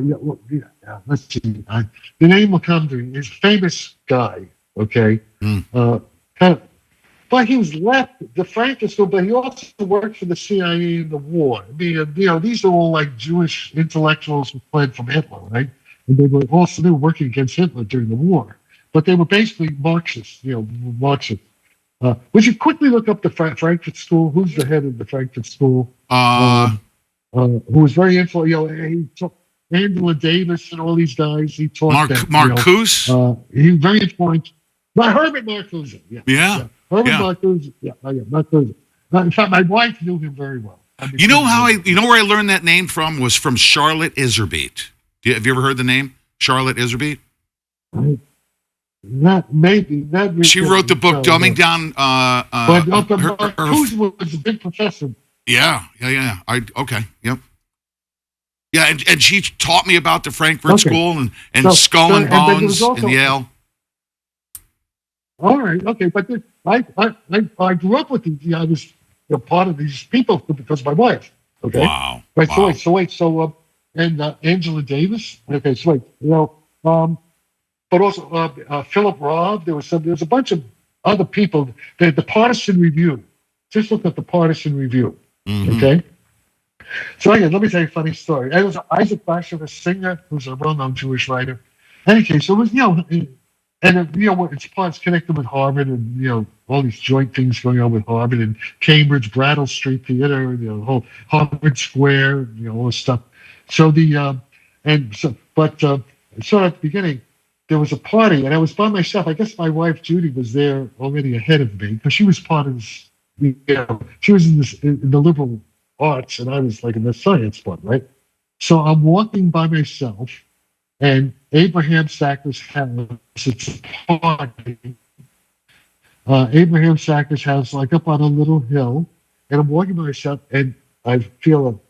let's see. The name will come to me. He's a famous guy, okay? But he was left the Frankfurt School, but he also worked for the CIA in the war. I mean, these are all like Jewish intellectuals who fled from Hitler, right? And they were working against Hitler during the war. But they were basically Marxists, Marxists. Would you quickly look up the Frankfurt School? Who's the head of the Frankfurt School? Who was very influential. He took Angela Davis and all these guys. He taught Marcuse? He was very influential. Herbert Marcuse. Yeah. Herbert Marcuse. Marcuse. In fact, my wife knew him very well. You know where I learned that name from was from Charlotte Iserbyt. Have you ever heard the name Charlotte Iserbyt? She wrote the book Dumbing Down. But Marcuse was a big professor. Yeah. Okay. Yep. Yeah, and she taught me about the Frankfurt School and Skull and Bones in Yale. All right, okay, but I grew up with these. I was part of these people because of my wife. Okay. Wow. Right. Wow. So Angela Davis. Okay. So but also Philip Robb. There was a bunch of other people. The Partisan Review. Just look at the Partisan Review. Mm-hmm. Okay. So again, let me tell you a funny story. It was Isaac Bashevis Singer, who's a well-known Jewish writer. In any case, so it was it's connected with Harvard, and all these joint things going on with Harvard and Cambridge, Brattle Street Theater, the whole Harvard Square, all this stuff. So at the beginning, there was a party, and I was by myself. I guess my wife Judy was there already ahead of me because she was part of this, she was in the liberal arts, and I was like in the science one, right? So I'm walking by myself, and Abraham Sacker's house, it's a party. Abraham Sacker's house, like up on a little hill, and I'm walking by myself, and I feel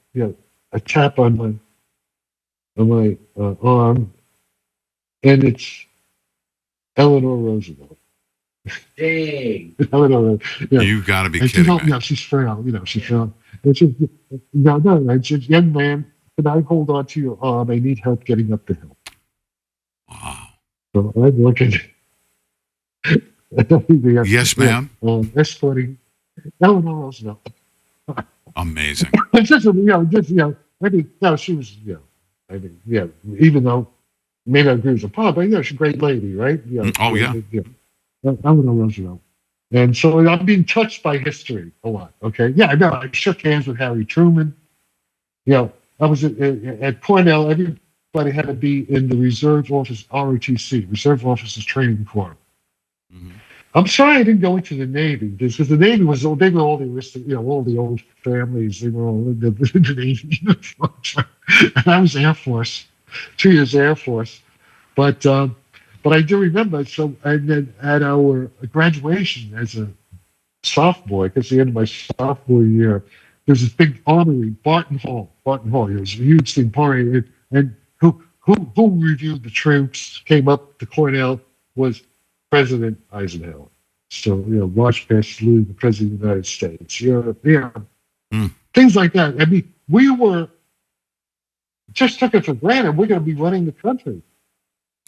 a tap on my arm, and it's Eleanor Roosevelt. Dang. Eleanor, You got to be kidding me. Yeah, she's frail. She's frail. And she, no. And she said, young man, can I hold on to your arm? I need help getting up the hill. Wow. So I'm looking. Yes, ma'am. Escorting Eleanor Roosevelt. Amazing. It's just, I mean, no, she was, even though may not agree with the part, but she's a great lady, right? Oh, yeah. Eleanor Roosevelt. And so I'm being touched by history a lot. Okay. Yeah, I know. I shook hands with Harry Truman. I was at Cornell. Everybody had to be in the reserve office, ROTC, Reserve Officers Training Corps. Mm-hmm. I'm sorry I didn't go into the Navy because the Navy was they were all the all the old families. They were all in the Navy. And I was Air Force, 2 years Air Force, but I do remember. So and then at our graduation as a sophomore, because the end of my sophomore year, there's this big armory, Barton Hall. It was a huge thing, party, and who reviewed the troops, came up to Cornell was President Eisenhower. So, march past salute the President of the United States. Things like that. I mean, we were just took it for granted. We're going to be running the country.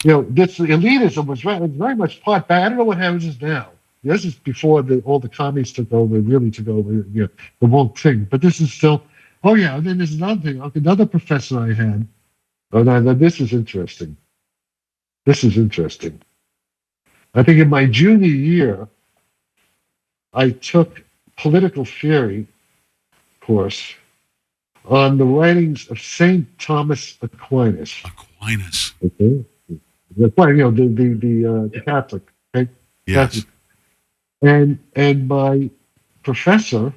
This elitism was very much part back. I don't know what happens now. This is before all the commies took over, really took over, the whole thing. But this is still, and then there's another thing. Another professor I had. Now this is interesting. I think in my junior year, I took political theory course on the writings of Saint Thomas Aquinas. Okay, the Catholic. Okay? Yes. Catholic. And my professor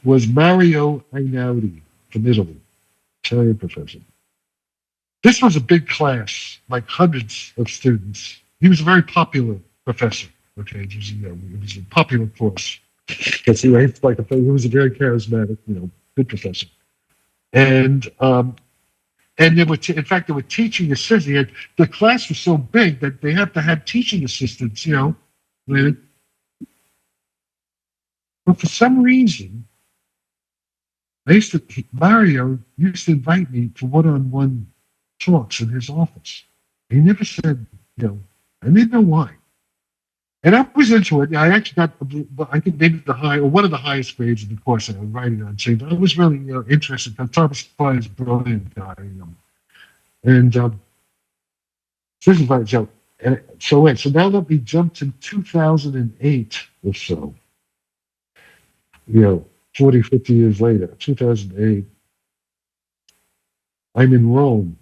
was Mario Einaudi from Italy, Italian professor. This was a big class, like hundreds of students. He was a very popular professor. Okay, it was a popular course because he was a very charismatic, good professor. And they were, in fact, they were teaching assistants. The class was so big that they have to have teaching assistants, But for some reason, Mario used to invite me to one-on-one talks in his office. He never said, I didn't know why. And I was into it. I actually got, I think maybe one of the highest grades in the course I was writing on. So I was really interested because Thomas Aquinas is a brilliant guy. And this is my joke. And so now let me jump to 2008 or so. 40, 50 years later, 2008. I'm in Rome.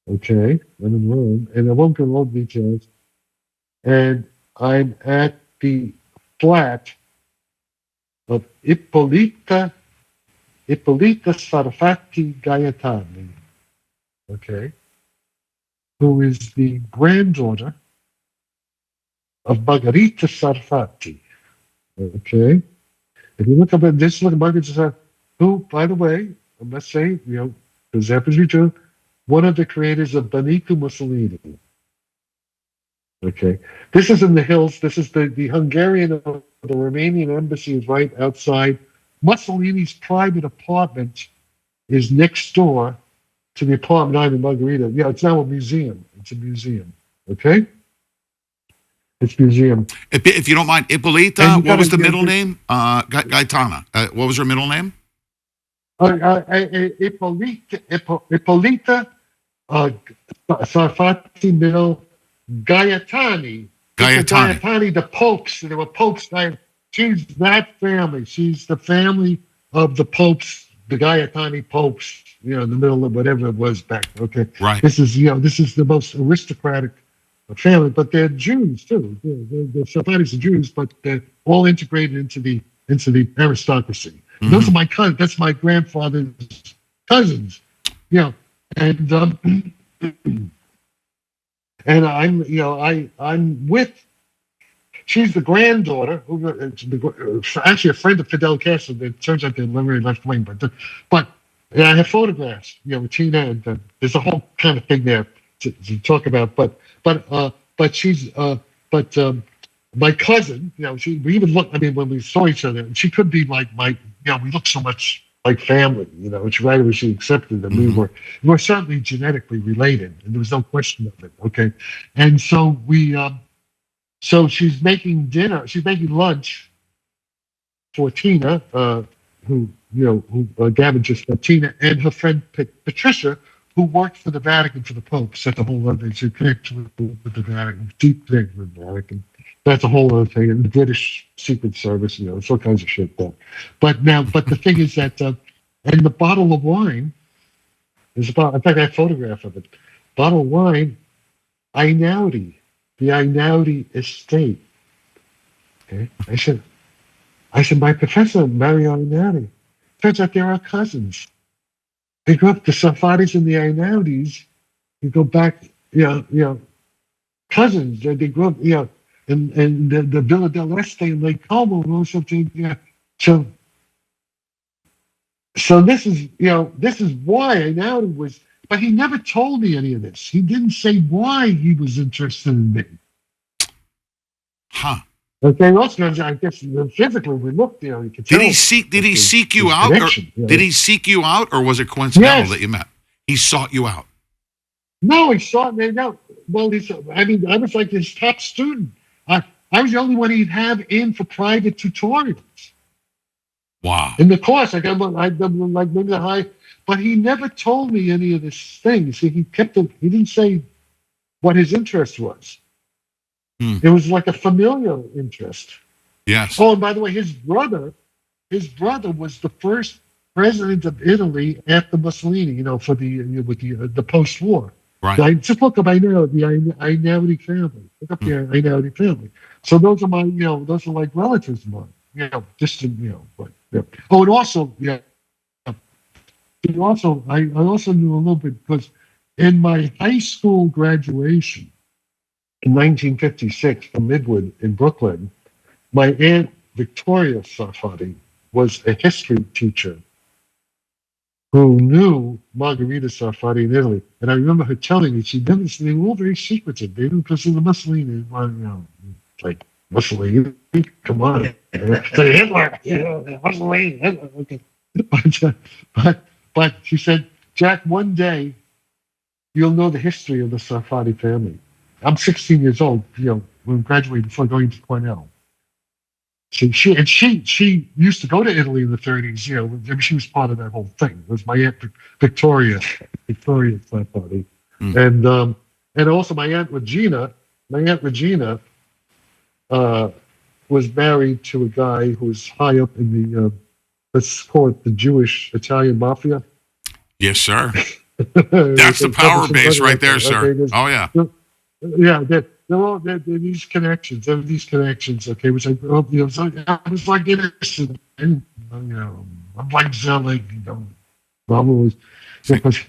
Okay, I'm in Rome, and I won't go into all the details. And I'm at the flat of Ippolita Sarfatti Gaetani, okay, who is the granddaughter of Margherita Sarfatti, okay. If you look up at this, look at Margherita Sarfatti, who, by the way, I must say, because happens to be true, one of the creators of Benito Mussolini. Okay, this is in the hills. This is the Hungarian or the Romanian embassy is right outside. Mussolini's private apartment is next door to the apartment I'm in Margherita. It's now a museum. It's a museum. Okay, it's a museum. If you don't mind, Ippolita. What was the middle name? Gaetana. What was her middle name? Ippolita Sarfatti middle. Gaetani, the popes. There were popes. She's that family. She's the family of the popes, the Gaetani popes. In the middle of whatever it was back. Okay, right. This is the most aristocratic family, but they're Jews too. The Sarfattis are Jews, but they're all integrated into the aristocracy. Mm-hmm. Those are my cousins. That's my grandfather's cousins. And and I'm with. She's the granddaughter, actually a friend of Fidel Castro. It turns out they're very left wing, but I have photographs. Tina, and there's a whole kind of thing there to talk about. But she's my cousin. We even look. I mean, when we saw each other, she could be like my. We look so much like family. It's right away she accepted that we were certainly genetically related, and there was no question of it. Okay, and so we. So she's making dinner. She's making lunch for Tina, who Gavin just met, Tina, and her friend Patricia, who worked for the Vatican for the Pope. That's a whole other thing. She connected with the Vatican, deep connection with the Vatican. That's a whole other thing. And the British Secret Service, it's all kinds of shit there. But the thing is that, and the bottle of wine is about. In fact, I have a photograph of it. Bottle of wine, Einaudi. The Einaudi estate. Okay, I said, my professor, Mario Einaudi. Turns out they're our cousins. They grew up, the Sarfattis and the Einaudis. You go back, cousins. They grew up, in the Villa del Este in Lake Como or something. So this is why Einaudi was. But he never told me any of this. He didn't say why he was interested in me. Huh. Okay, also, I guess physically we looked, you could tell. Did he seek you out? Did he seek you out, or was it coincidental that you met? He sought you out. No, he sought me out. Well, I was like his top student. I was the only one he'd have in for private tutorials. Wow. In the course, I got like maybe the high. But he never told me any of these things. He didn't say what his interest was. It was like a familial interest. Yes. Oh, and by the way, his brother was the first president of Italy after Mussolini. For the post-war. Right. Just look up the Einaudi family. Look up the Einaudi family. So those are my those are like relatives of mine. Distant but. Oh, and also I also knew a little bit because in my high school graduation in 1956 from Midwood in Brooklyn, my aunt Victoria Sarfatti was a history teacher who knew Margherita Sarfatti in Italy. And I remember her telling me they were all very secretive. They didn't because of the Mussolini. Like Mussolini, come on, say Hitler, Mussolini, Hitler. Okay. But she said, Jack, one day you'll know the history of the Sarfatti family. I'm 16 years old, when I graduated before going to Cornell. She used to go to Italy in the 30s, she was part of that whole thing. It was my aunt Victoria Sarfatti. And also my aunt Regina was married to a guy who was high up in the let's call it the Jewish Italian mafia. Yes, sir. That's the power base right there, sir. Oh, yeah. Yeah, they're these connections. There are these connections, okay, which I was like innocent. And, I'm like Zelig, always, because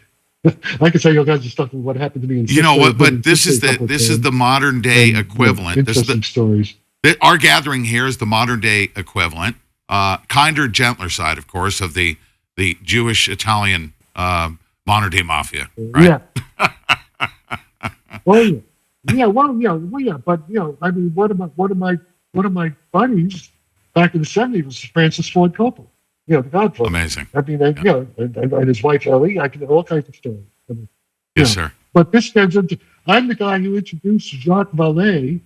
I can tell you all kinds of stuff of what happened to me. But this is the modern day equivalent. Interesting stories. Our gathering here is the modern day equivalent. Kinder, gentler side, of course, of the Jewish Italian modern day mafia, right? Yeah. Well, yeah. But I mean, one of my buddies back in the '70s was Francis Ford Coppola. The Godfather. Amazing. I mean, and his wife Ellie. I can all kinds of stories. Yes, sir. But this gets into. I'm the guy who introduced Jacques Vallée.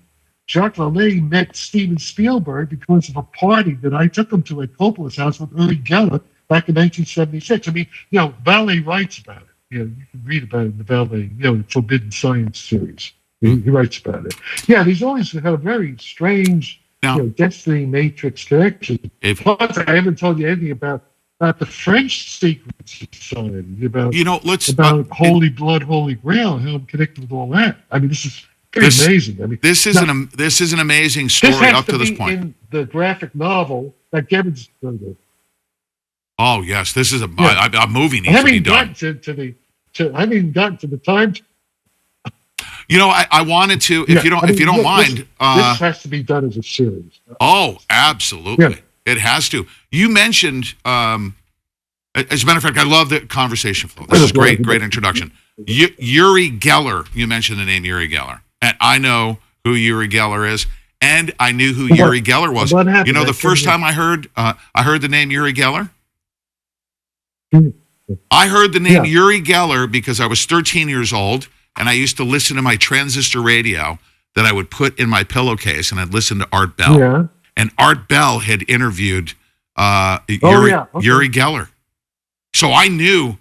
Jacques Vallée met Steven Spielberg because of a party that I took him to at Coppola's house with Uri Geller back in 1976. I mean, Vallée writes about it. You can read about it in the Vallée, Forbidden Science series. He writes about it. Yeah, he's always had a very strange, destiny matrix connection. Plus, I haven't told you anything about the French Secret Society, about Holy Blood, Holy Grail, how I'm connected with all that. I mean, this is pretty amazing. I mean, this is an amazing story this has up to this be point. In the graphic novel that Kevin's going to. Oh yes, this is a movie needs I to haven't be done. I haven't even gotten to the time. You know, I wanted to. If you don't mind, this has to be done as a series. Oh, absolutely, Yeah. it has to. You mentioned, as a matter of fact, I love the conversation flow. This is great introduction. Yuri Geller. You mentioned the name Yuri Geller, and I know who Yuri Geller is, and I knew who Yuri Geller was. What happened? You know, the first time I heard the name Yuri Geller. I heard the name Yuri Geller because I was 13 years old, and I used to listen to my transistor radio that I would put in my pillowcase, and I'd listen to Art Bell. Yeah. And Art Bell had interviewed Yuri Geller. So I knew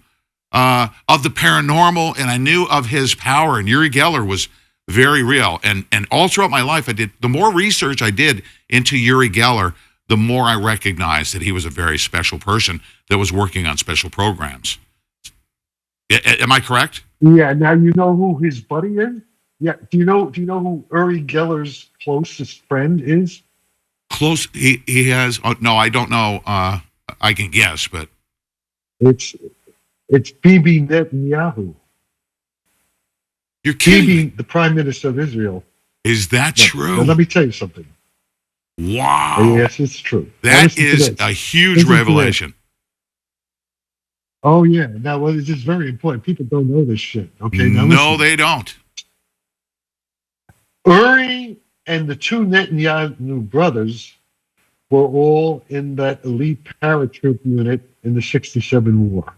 of the paranormal, and I knew of his power, and Yuri Geller was very real. And all throughout my life, the more research I did into Yuri Geller, the more I recognized that he was a very special person that was working on special programs. Am I correct? Yeah. Now you know who his buddy is. Yeah. Do you know who Uri Geller's closest friend is? Close. He has. Oh, no, I don't know. I can guess, but it's Bibi Netanyahu. You're kidding me. Bibi, the Prime Minister of Israel. Is that true? Now, let me tell you something. Wow. Yes, it's true. That is a huge revelation. Oh, yeah. Now, well, it's just very important. People don't know this shit. Okay. Now, no, listen. they don't. Uri and the two Netanyahu brothers were all in that elite paratroop unit in the 67 war.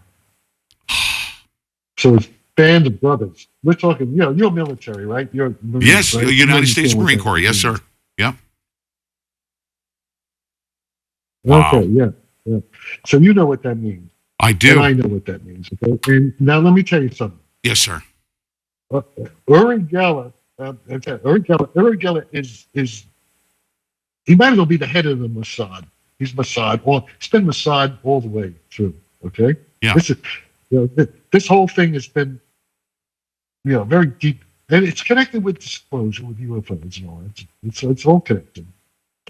So it's band of brothers. We're talking, you're military, right? You're Marines, yes, right? United States Marine Corps. Yes, sir. Yep. Okay, yeah. So you know what that means. I do. And I know what that means. Okay. And now let me tell you something. Yes, sir. Uri Geller. Uri Geller is he might as well be the head of the Mossad. He's Mossad. Well, he's been Mossad all the way through. Okay. Yeah. This whole thing has been, very deep, and it's connected with disclosure with UFOs and all that. It's all connected.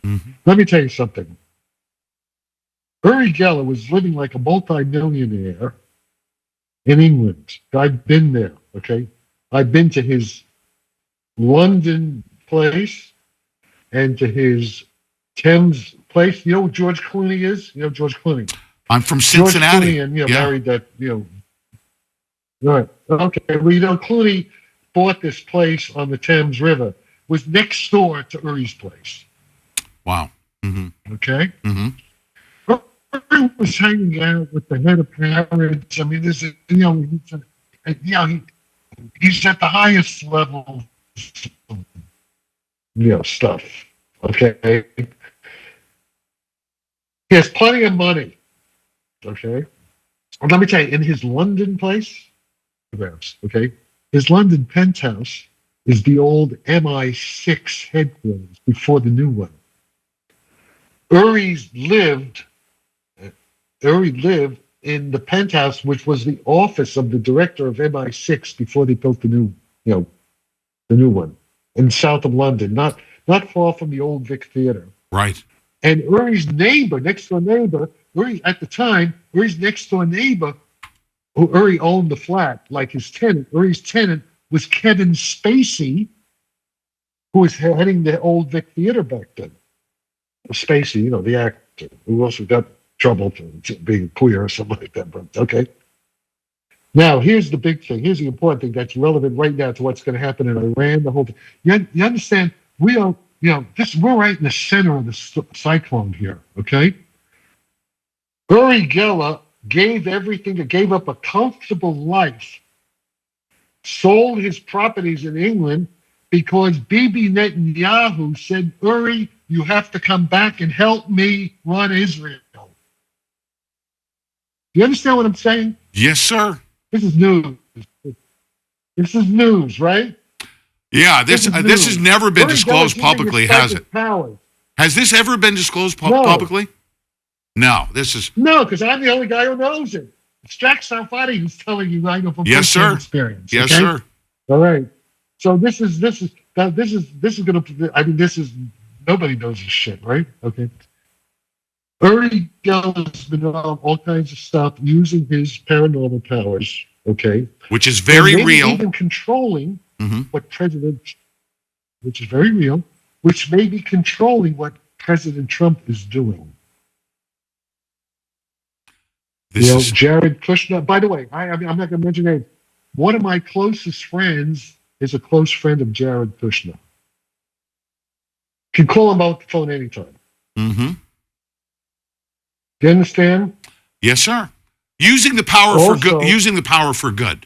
Mm-hmm. Let me tell you something. Uri Geller was living like a multi-millionaire in England. I've been there. Okay. I've been to his London place and to his Thames place. You know who George Clooney is? You know George Clooney. I'm from Cincinnati. George Clooney, and married that, Right. Okay. Well, Clooney bought this place on the Thames River. Was next door to Uri's place. Wow. Mm-hmm. Okay. Mm-hmm. Uri was hanging out with the head of parents. I mean, this is he's at the highest level. Stuff. Okay. He has plenty of money. Okay. And let me tell you, in his London place, okay, his London penthouse is the old MI6 headquarters before the new one. Uri lived in the penthouse, which was the office of the director of MI6 before they built the new one in south of London, not far from the old Vic Theatre. Right. And Uri's next door neighbor, Uri at the time, Uri's next door neighbor, who Uri owned the flat, like his tenant. Uri's tenant was Kevin Spacey, who was heading the old Vic Theatre back then. Spacey, the actor, who also got trouble for being queer or something like that. But okay. Now, here's the big thing. Here's the important thing that's relevant right now to what's going to happen in Iran. The whole thing. You understand? We don't. We're right in the center of the cyclone here. Okay. Uri Geller gave up a comfortable life, sold his properties in England because Bibi Netanyahu said, Uri, you have to come back and help me run Israel. You understand what I'm saying? Yes, sir. This is news. This is news, right? Yeah, this has never been disclosed publicly, has it? Has this ever been disclosed publicly? No, this is... No, because I'm the only guy who knows it. It's Jack Sarfatti who's telling you I know from yes, sir. Experience. Yes, okay? sir. All right. So this is Now this is gonna. I mean, this is nobody knows this shit, right? Okay. Uri Geller's been on all kinds of stuff using his paranormal powers. Okay. Which is very and real. Even controlling Mm-hmm. what President, which is very real, which may be controlling what President Trump is doing. Jared Kushner. By the way, I'm not going to mention names. One of my closest friends is a close friend of Jared Kushner. Can call him out the phone anytime. Mm-hmm. Do you understand? Yes, sir. Using the power for good. Using the power for good.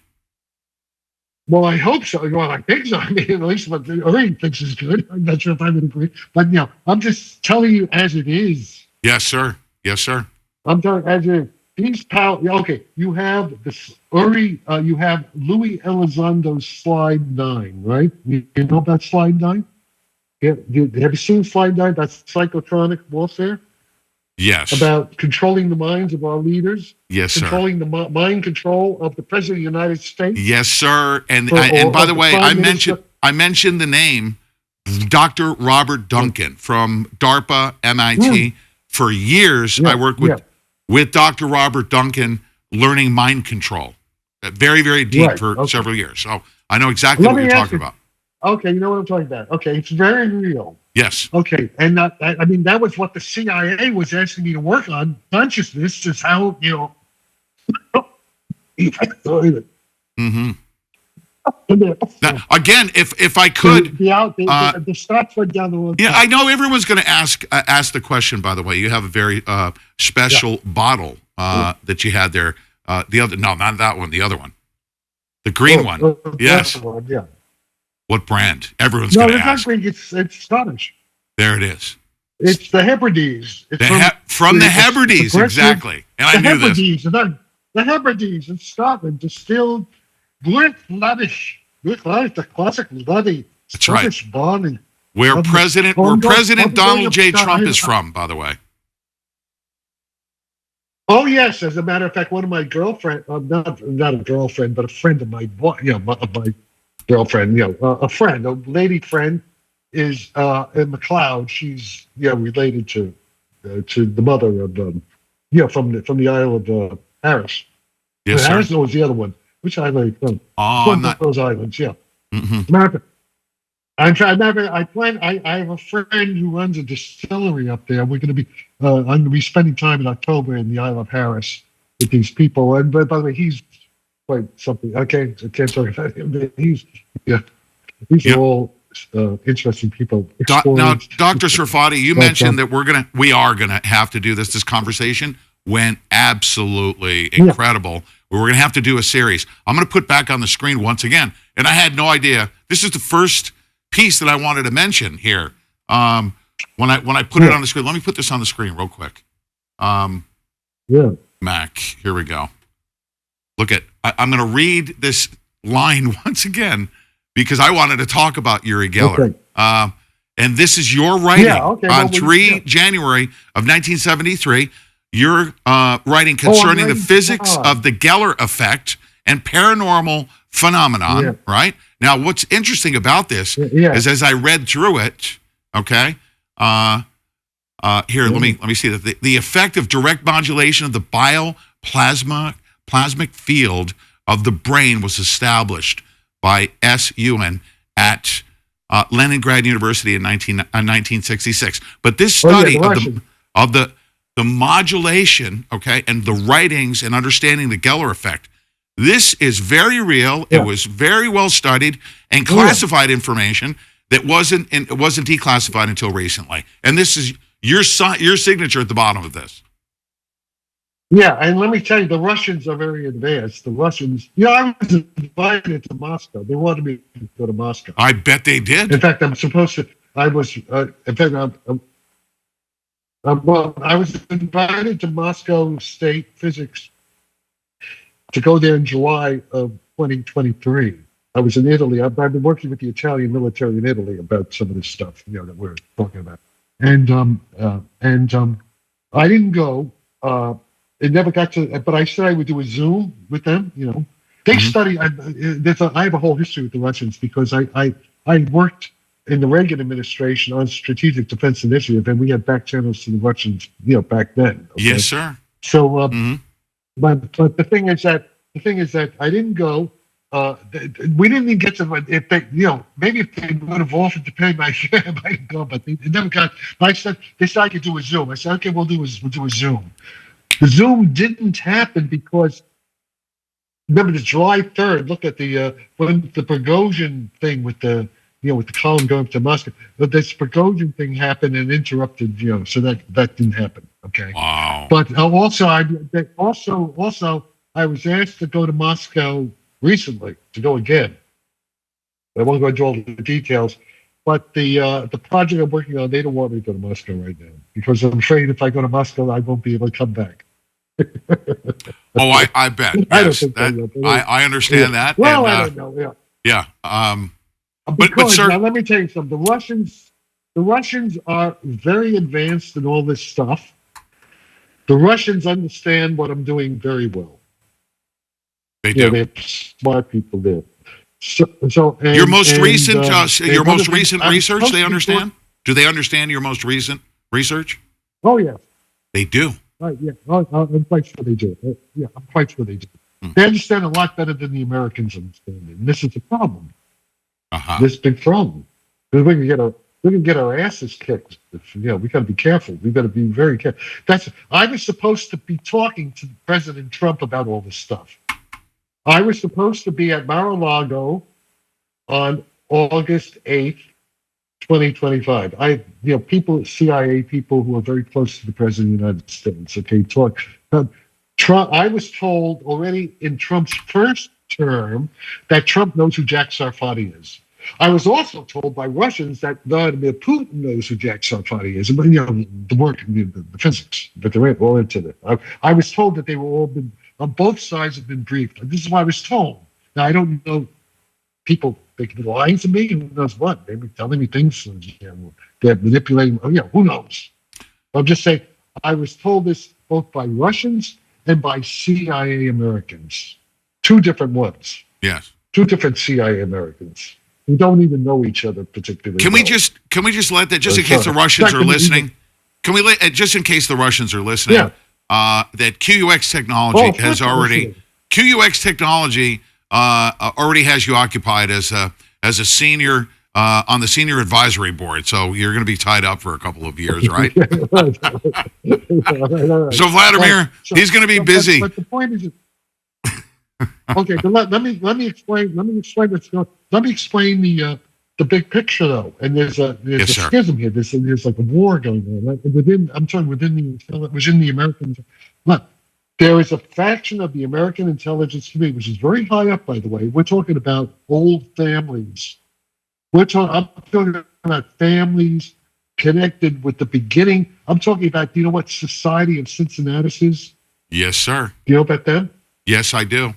Well, I hope so. Well, I think so. I mean, at least what Uri thinks is good. I'm not sure if I would agree, but I'm just telling you as it is. Yes, sir. Yes, sir. I'm telling you as it is. These power. Okay, you have this Uri. You have Louis Elizondo's Slide 9, right? You know about Slide 9? Have you seen Slide 9? That's psychotronic warfare. Yes. About controlling the minds of our leaders. Yes, sir. Controlling the mind control of the President of the United States. Yes, sir. And by the way, I mentioned the name Dr. Robert Duncan from DARPA, MIT. For years, I worked with Dr. Robert Duncan learning mind control. Very, very deep for several years. So I know exactly what you're talking about. Okay, you know what I'm talking about. Okay, it's very real. Yes. Okay, and I mean, that was what the CIA was asking me to work on. Consciousness is how, Mm-hmm. Now, again, if I could, the stops went down the wrong. Yeah, I know everyone's going to ask the question. By the way, you have a very special bottle that you had there. The other, no, not that one. The other one, the green one. Yes. One, yeah. What brand? Everyone's going to ask. No, it's Scottish. There it is. It's the Hebrides. It's from the Hebrides, exactly. And I knew this. The Hebrides in Scotland distilled the classic bloody Scottish bonding. Where President Donald J. Trump is from, by the way. Oh yes, as a matter of fact, one of my girlfriend, not a girlfriend, but a friend of my my girlfriend, a friend, a lady friend, is in McLeod. She's related to the mother of from the Isle of Harris. Yes, Harris sir. was the other one. Which island? One of those islands. Yeah. Mm-hmm. I have a friend who runs a distillery up there. We're going to be I'm going to be spending time in October in the Isle of Harris with these people. And by the way, he's quite something. I can't talk about him. But these are all interesting people. Now, Dr. Sarfatti, you mentioned that we are gonna have to do this. This conversation went absolutely incredible. We're going to have to do a series. I'm going to put back on the screen once again, and I had no idea. This is the first piece that I wanted to mention here. When I put it on the screen, let me put this on the screen real quick. Mac, here we go. Look at. I'm going to read this line once again because I wanted to talk about Uri Geller. Okay. And this is your writing on 3 January of 1973. You're writing concerning the physics of the Geller effect and paranormal phenomenon, right? Now, what's interesting about this is as I read through it, okay, here, let me see that the effect of direct modulation of the plasmic field of the brain was established by S.U.N. at Leningrad University in 1966. But this study of the modulation, okay, and the writings and understanding the Geller effect, this is very real. It was very well studied and classified information that wasn't declassified until recently. And this is your signature at the bottom of this. Yeah, and let me tell you, the Russians are very advanced. The Russians, I was invited to Moscow. They wanted me to go to Moscow. I bet they did. In fact, I'm supposed to. I was. In fact, I was invited to Moscow State Physics to go there in July of 2023. I was in Italy. I've been working with the Italian military in Italy about some of this stuff, that we're talking about. And I didn't go. It never got to. But I said I would do a Zoom with them. They study. I have a whole history with the Russians because I worked in the Reagan administration on strategic defense initiative, and we had back channels to the Russians, back then. Okay? Yes, sir. So, Mm-hmm. but the thing is that I didn't go. We didn't even get to if they, maybe if they would have offered to pay my share, I might go, but they never got. I said they said I could do a Zoom. I said, okay, we'll do a Zoom. The Zoom didn't happen because remember the July 3rd. Look at the when the Prigozhin thing with the with the column going up to Moscow. But this Prigozhin thing happened and interrupted. So that didn't happen. Okay. Wow. But also I was asked to go to Moscow recently to go again. I won't go into all the details, but the project I'm working on, they don't want me to go to Moscow right now because I'm afraid if I go to Moscow, I won't be able to come back. Oh, I bet. Yes, I don't think that, I understand that. Well, and, I don't know. Yeah. Because sir, now let me tell you something. The Russians are very advanced in all this stuff. The Russians understand what I'm doing very well. They do. They're smart people there. So your most recent research, they understand? Do they understand your most recent research? Oh, yeah. They do. Right, yeah. I'm quite sure they do. Yeah, I'm quite sure they do. They understand a lot better than the Americans understand it. And this is a problem. This big problem. Because we can get our asses kicked. We got to be careful. We got to be very careful. I was supposed to be talking to President Trump about all this stuff. I was supposed to be at Mar-a-Lago on August 8th, 2025. CIA people who are very close to the President of the United States, okay, talk. Trump, I was told already in Trump's first term that Trump knows who Jack Sarfatti is. I was also told by Russians that Vladimir Putin knows who Jack Sarfatti is. But, the work, the physics, that they're all into it. I was told that they were all been, on both sides have been briefed. This is what I was told. Now, I don't know people, they could be lying to me, who knows what? Maybe telling me things, they're manipulating, who knows? I'm just saying, I was told this both by Russians and by CIA Americans. Two different ones. Yes. Two different CIA Americans who don't even know each other particularly. Can we just let that, just in case the Russians are listening, can we let, just in case the Russians are listening, that QUX Technology has already, QUX Technology already has you occupied as a senior on the senior advisory board. So you're going to be tied up for a couple of years, right? So Vladimir, he's going to be busy. But the point is, okay, so let me explain. Let me explain what's going. Let me explain the big picture though. And there's a schism here. There's like a war going on. Right? Within the American. Look, there is a faction of the American intelligence community, which is very high up, by the way. We're talking about old families. I'm talking about families connected with the beginning. I'm talking about, you know what Society of Cincinnati is? Yes, sir. Do you know about them? Yes, I do.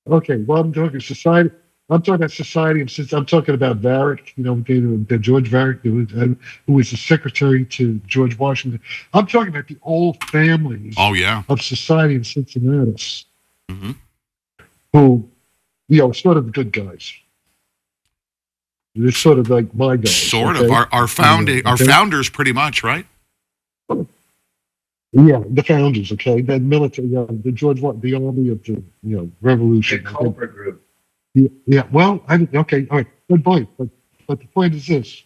Okay, well, I'm talking Society of Cincinnati. I'm talking about Varick, the George Varick, who was the secretary to George Washington. I'm talking about the old families of Society of Cincinnati, who, sort of the good guys. They're sort of like my guys. Sort of. Our founders, pretty much, right? Yeah, the founders. Okay, the military, the the army of the revolution. The Cobra Group. Yeah. Well, okay. All right. Good point. But the point is this: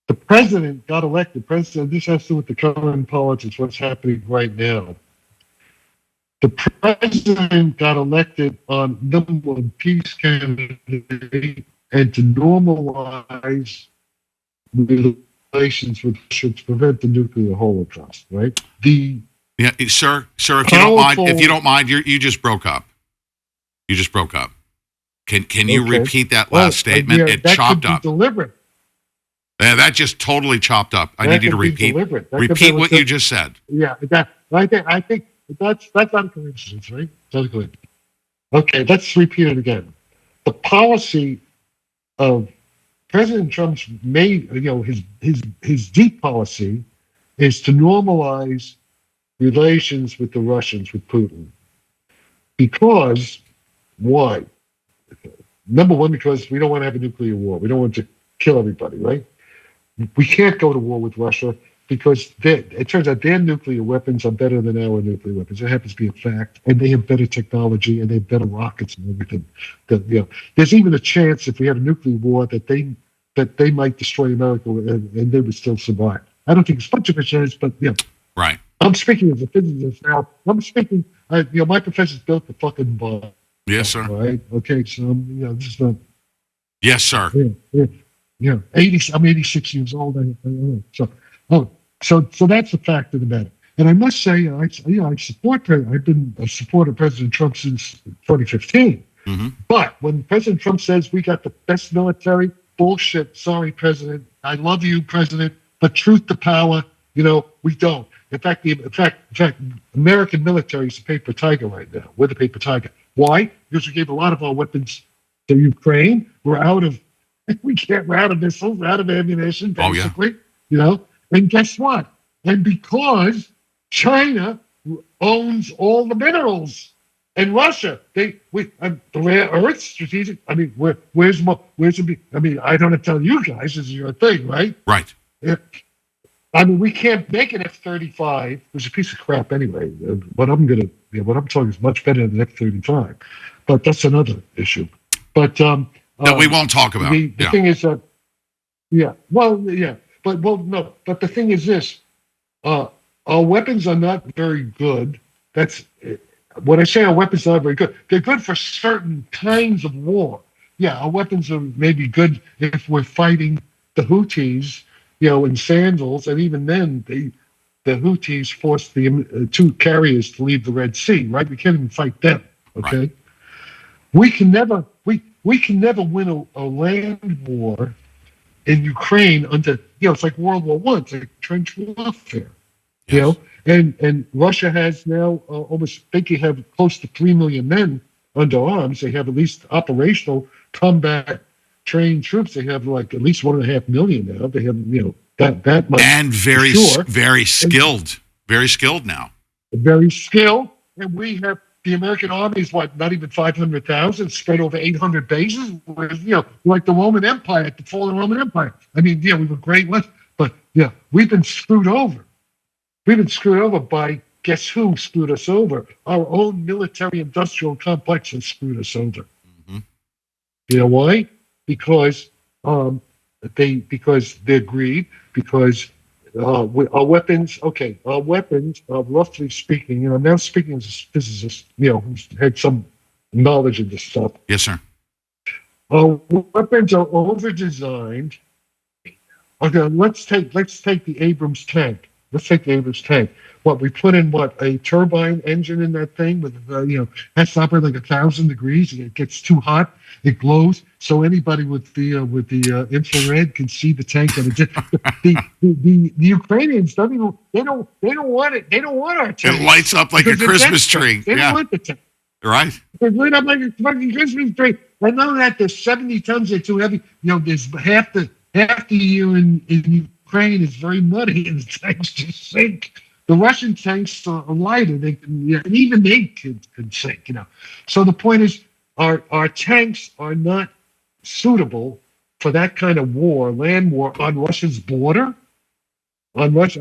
the president got elected. This has to do with the current politics. What's happening right now? The president got elected on number one peace candidate and to normalize relations with Russia to prevent the nuclear holocaust. Right? Sir, if you don't mind, you just broke up. You just broke up. Can you repeat that last statement? It chopped up. Deliberate. Yeah, that just totally chopped up. I need you to repeat what you just said. Yeah, I think that's not a coincidence, right? That's good. Okay, let's repeat it again. The policy of President Trump's his deep policy is to normalize relations with the Russians, with Putin. Because why? Number one, because we don't want to have a nuclear war. We don't want to kill everybody, right? We can't go to war with Russia because it turns out their nuclear weapons are better than our nuclear weapons. It happens to be a fact, and they have better technology and they have better rockets and everything. There's even a chance if we had a nuclear war that they might destroy America and they would still survive. I don't think it's much of a chance, but Right. I'm speaking as a physicist now. I'm speaking. My professor's built the fucking bomb. Yes, sir. All right. Okay. So this is not. Yes, sir. Yeah. 80. I'm 86 years old. So that's the fact of the matter. And I must say, I support. I've been a supporter of President Trump since 2015. Mm-hmm. But when President Trump says we got the best military, bullshit. Sorry, President. I love you, President. But truth to power, we don't. In fact, American military is the paper tiger right now. We're the paper tiger. Why? Because we gave a lot of our weapons to Ukraine. We're out of missiles, we're out of ammunition, basically. And guess what? And because China owns all the minerals, and Russia, the rare earth, strategic. I mean, where's the? I mean, I don't have to tell you guys. This is your thing, right? Right. I mean, we can't make an F-35. It was a piece of crap anyway. What I'm talking is much better than F-35, but that's another issue. But that we won't talk about. The thing is that, but the thing is this: our weapons are not very good. That's when I say our weapons are not very good. They're good for certain kinds of war. Yeah, our weapons are maybe good if we're fighting the Houthis. In sandals, and even then, the Houthis forced the two carriers to leave the Red Sea. Right? We can't even fight them. Okay, right. We can never win a land war in Ukraine under it's like World War I. It's like trench warfare. Yes. And Russia has now they have close to 3 million men under arms. They have at least operational combat trained troops. They have like at least 1.5 million now. They have that much, and very skilled, very skilled now. Very skilled, and we have the American Army is not even 500,000 spread over 800 bases. Like the Roman Empire, the fallen Roman Empire. I mean, we were great ones, but we've been screwed over. We've been screwed over by guess who screwed us over? Our own military-industrial complex has screwed us over. Mm-hmm. You know why? Because they're greed, because our weapons, roughly speaking, I'm now speaking as a physicist, who's had some knowledge of this stuff. Yes, sir. Our weapons are over-designed. Okay, let's take the Abrams tank. What we put in? A turbine engine in that thing with has to operate like 1,000 degrees. It gets too hot, it glows. So anybody with the infrared can see the tank. And the Ukrainians don't want it. They don't want our tank. It lights up like a Christmas tree. They don't want the tank. Right. It lit up like a fucking Christmas tree. I know that there's 70 tons. They're too heavy. There's half the year in Ukraine is very muddy and the tanks just sink. The Russian tanks are lighter. They can, and even they can sink. So the point is, our tanks are not suitable for that kind of war, land war on Russia's border. On Russia,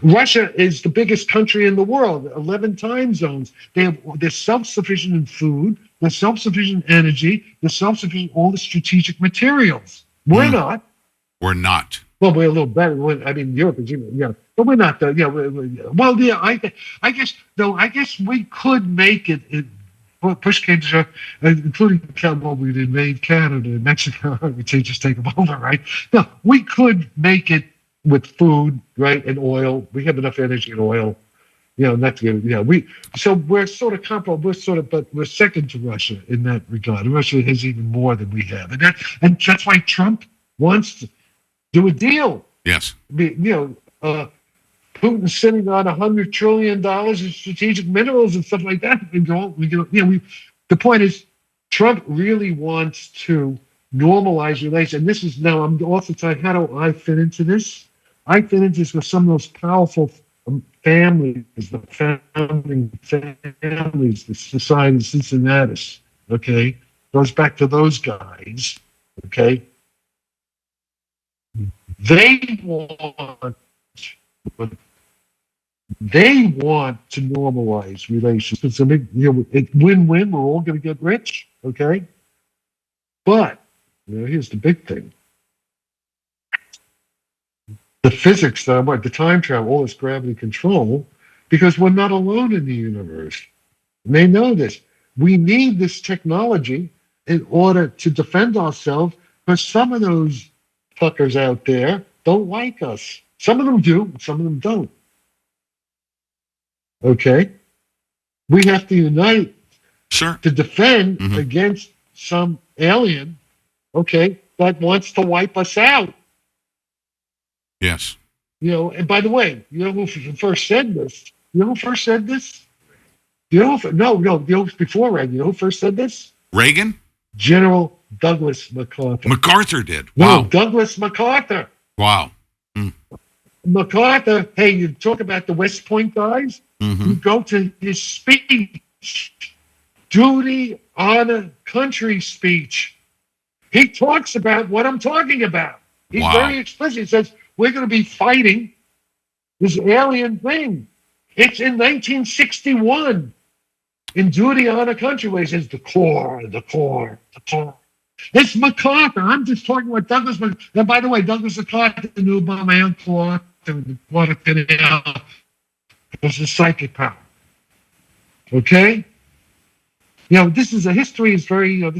Russia is the biggest country in the world. 11 time zones. They're self-sufficient in food. They're self-sufficient in energy. They're self-sufficient in all the strategic materials. We're not. We're not. Well, we're a little better. Europe is but we're not. I guess we could make it. Push came to shove, including we'd invade Canada and Mexico. We'd just take them over, right? No, we could make it with food, right, and oil. We have enough energy and oil. Not to get, so we're sort of comparable. But we're second to Russia in that regard. Russia has even more than we have, and that's why Trump wants to do a deal. Yes. Putin's sitting on $100 trillion in strategic minerals and stuff like that. The point is, Trump really wants to normalize relations. And this is now, I'm also talking, how do I fit into this? I fit into this with some of those powerful families, the founding families, the Society of Cincinnati, okay, goes back to those guys, okay. They want to normalize relations. It's a big, it's win-win. We're all going to get rich, okay. But here's the big thing: the physics, the time travel, all this gravity control, because we're not alone in the universe. And they know this. We need this technology in order to defend ourselves, because some of those fuckers out there don't like us. Some of them do, some of them don't. Okay? We have to unite to defend against some alien, okay, that wants to wipe us out. Yes. And by the way, you know who first said this? No, before Reagan. You know who first said this? Reagan? General Douglas MacArthur. MacArthur did. No, Wow. Douglas MacArthur. Wow. MacArthur, hey, you talk about the West Point guys, you go to his speech, duty, honor, country speech. He talks about what I'm talking about. He's very explicit. He says, we're going to be fighting this alien thing. It's in 1961. In Duty, Honor, Country, where he says, the core. It's MacArthur. I'm just talking about Douglas MacArthur. And by the way, Douglas MacArthur knew about my uncle Arthur, the Guadalcanal. It was a psychic power. Okay? This is a history. Is very, we're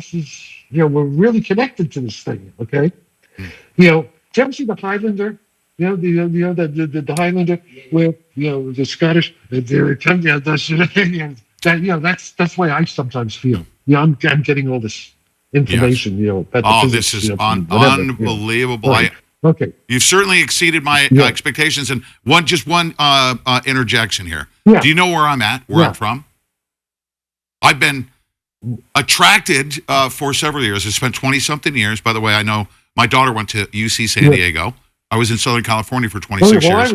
really connected to this thing. Okay? Did you ever see the Highlander? The Highlander where the Scottish, that's the way I sometimes feel. I'm getting all this information. About the physics, this is unbelievable. Right. Okay, you've certainly exceeded my expectations. And one interjection here. Yeah. Do you know where I'm at? Where I'm from? I've been attracted for several years. I spent 20-something years. By the way, I know my daughter went to UC San Diego. I was in Southern California for 26 years.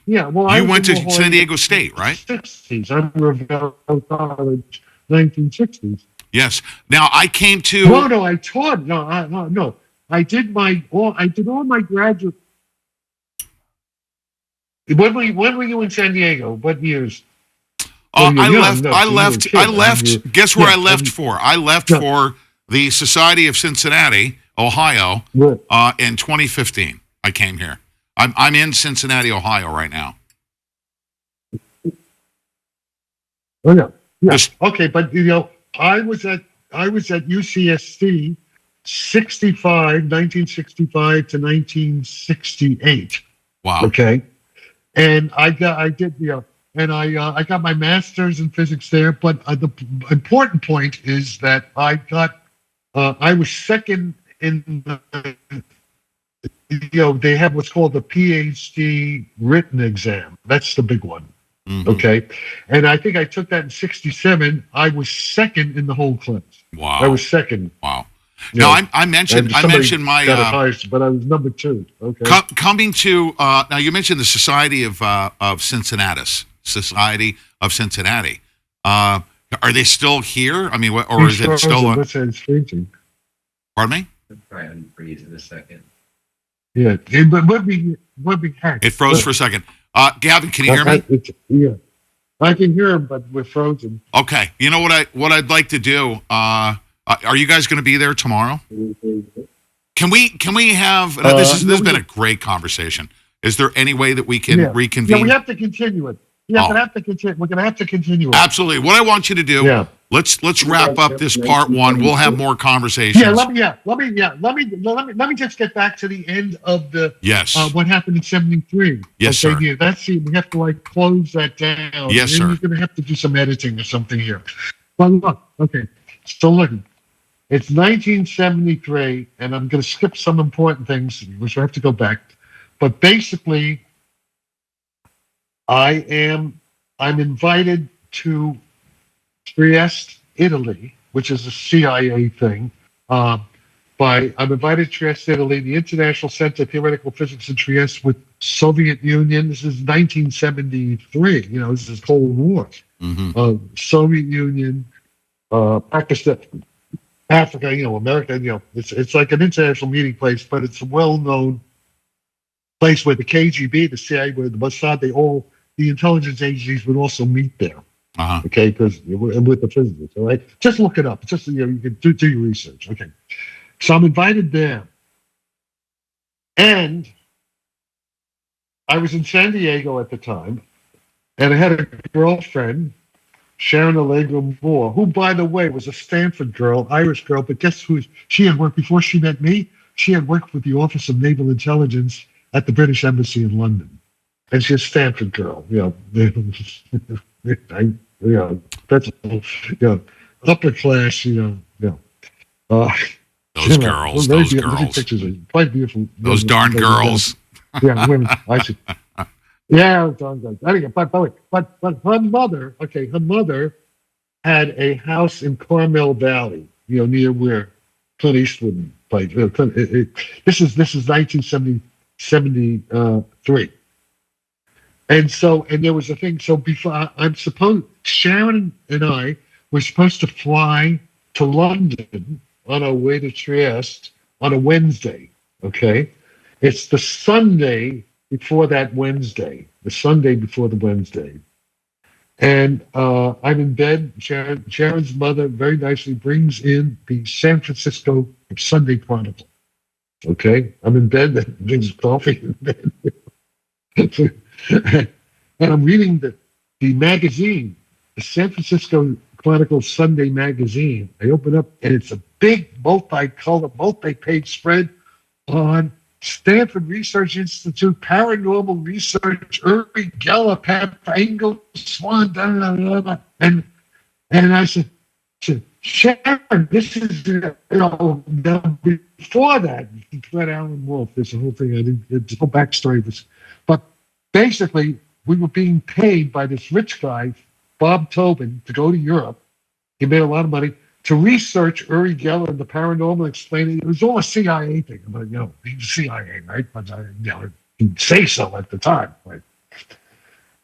You went to San Diego State, right? 60s. I'm Revelle College, 1960s. Yes. Now I came to. No, I taught. No. I did all my graduate. When were you in San Diego? What years? I left. Guess where I left for? I left for the Society of Cincinnati, Ohio, in 2015. I came here. I'm in Cincinnati, Ohio, right now. Oh yeah. Okay, but I was at UCSC 1965 to 1968. Wow. Okay, and I got my master's in physics there. But the important point is that I was second in the. They have what's called the PhD written exam. That's the big one. Okay. And I think I took that in 67. I was second in the whole class. Wow. I was second. Wow. Now I mentioned my but I was number 2. Okay. Coming to now you mentioned the Society of Cincinnati. Society of Cincinnati. Are they still here? I mean, or is it still? Pardon me? I'll try and freeze in a second. Yeah, but what we had. It froze for a second. Gavin, can you hear me? I can hear him, but we're frozen. Okay. You know what I'd like to do? Are you guys going to be there tomorrow? Can we have? This has been a great conversation. Is there any way that we can reconvene? Yeah, we have to continue it. Yeah, we're going to have to continue it. Absolutely. What I want you to do, let's wrap up this part 1. We'll have more conversations. Let me just get back to the end of the what happened in 73. Yes, sir. Yeah, we have to close that down. Yes, sir. You're going to have to do some editing or something here. But look, okay. So look, it's 1973, and I'm going to skip some important things, which I have to go back. But basically, I'm invited to Trieste, Italy, which is a CIA thing, I'm invited to Trieste, Italy, the International Center of Theoretical Physics in Trieste with Soviet Union. This is 1973. This is Cold War. Mm-hmm. Soviet Union, Pakistan, Africa, America. It's like an international meeting place, but it's a well-known place where the KGB, the CIA, where the Mossad, the intelligence agencies would also meet there. Uh-huh. Okay, because with the physicists, all right. Just look it up. Just you can do your research. Okay, so I'm invited there, and I was in San Diego at the time, and I had a girlfriend, Sharon Allegra Moore, who, by the way, was a Stanford girl, Irish girl. But guess who? She had worked before she met me. She had worked with the Office of Naval Intelligence at the British Embassy in London, and she's a Stanford girl. That's upper class. Those girls. Pictures, quite beautiful. Those darn girls. Yeah, women. I see. Yeah, anyway, but her mother. Okay, her mother had a house in Carmel Valley. Near where Clint Eastwood played. This is 1973. And there was a thing. So before Sharon and I were supposed to fly to London on our way to Trieste on a Wednesday. Okay, it's the Sunday before that Wednesday. The Sunday before the Wednesday, and I'm in bed. Sharon's mother very nicely brings in the San Francisco Sunday Chronicle. Okay, I'm in bed. Brings coffee in bed. And I'm reading the magazine, the San Francisco Chronicle Sunday magazine. I open up, and it's a big multi-color, multi-page spread on Stanford Research Institute, paranormal research, Uri Geller, Engel, Swan, and I said, Sharon, this is, before that, you read Alan Wolf, there's a whole thing, it's a whole backstory of this. But basically, we were being paid by this rich guy, Bob Tobin, to go to Europe. He made a lot of money to research Uri Geller and the paranormal, explaining it was all a CIA thing. But he's CIA, right? But he'd say so at the time, right?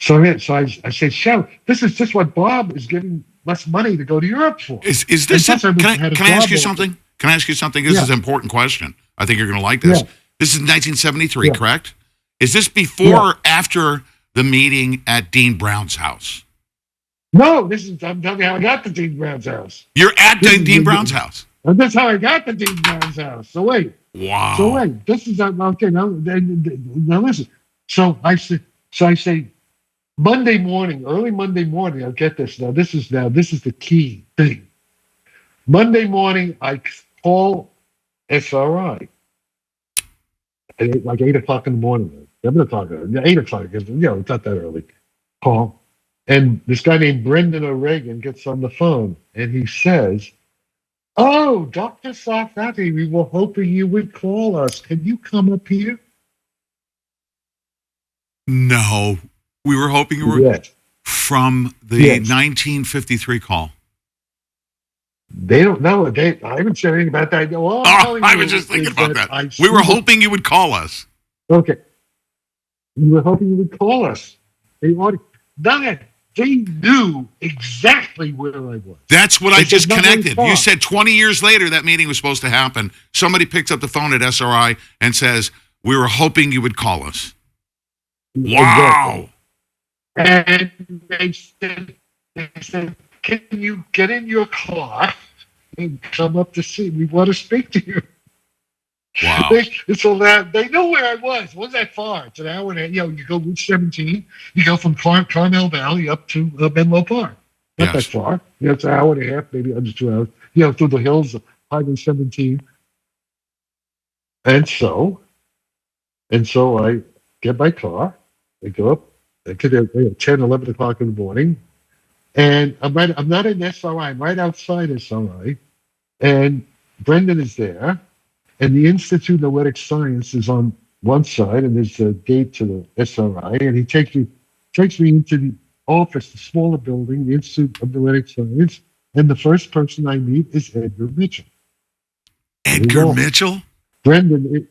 So I said, Sharon, this is just what Bob is giving us money to go to Europe for. Is this? Can I ask you something? Can I ask you something? This is an important question. I think you're going to like this. Yeah. This is 1973, correct? Is this before or after the meeting at Dean Brown's house? No, I'm telling you how I got to Dean Brown's house. You're at Dean Brown's house? That's how I got to Dean Brown's house. So wait. Wow. So wait, this is, okay, now listen. So I say, Monday morning, early Monday morning, I'll get this now. This is the key thing. Monday morning, I call SRI at like 8 o'clock in the morning. 7 o'clock, 8 o'clock, it's not that early. Call. And this guy named Brendan O'Regan gets on the phone and he says, "Oh, Dr. Sarfatti, we were hoping you would call us. Can you come up here?" No. We were hoping you were from the 1953 call. They don't know. I haven't said anything about that. I was just thinking about that. We were hoping you would call us. Okay. We were hoping you would call us. They knew exactly where I was. That's what I just connected. You said 20 years later that meeting was supposed to happen. Somebody picks up the phone at SRI and says, "We were hoping you would call us." Wow. Exactly. And they said, "Can you get in your car and come up to see? We want to speak to you." Wow. They know where I was. It wasn't that far. It's an hour and a half. You go Route 17. You go from Carmel Valley up to Menlo Park. Not that far. It's an hour and a half, maybe under 2 hours. Through the hills of Highway 17. And so I get my car. I go up. I get there 10, 11 o'clock in the morning. And I'm not in SRI. I'm right outside SRI. And Brendan is there. And the Institute of Noetic Science is on one side, and there's a gate to the SRI. And he takes me into the office, the smaller building, the Institute of Noetic Science. And the first person I meet is Edgar Mitchell. Edgar Mitchell? Brendan,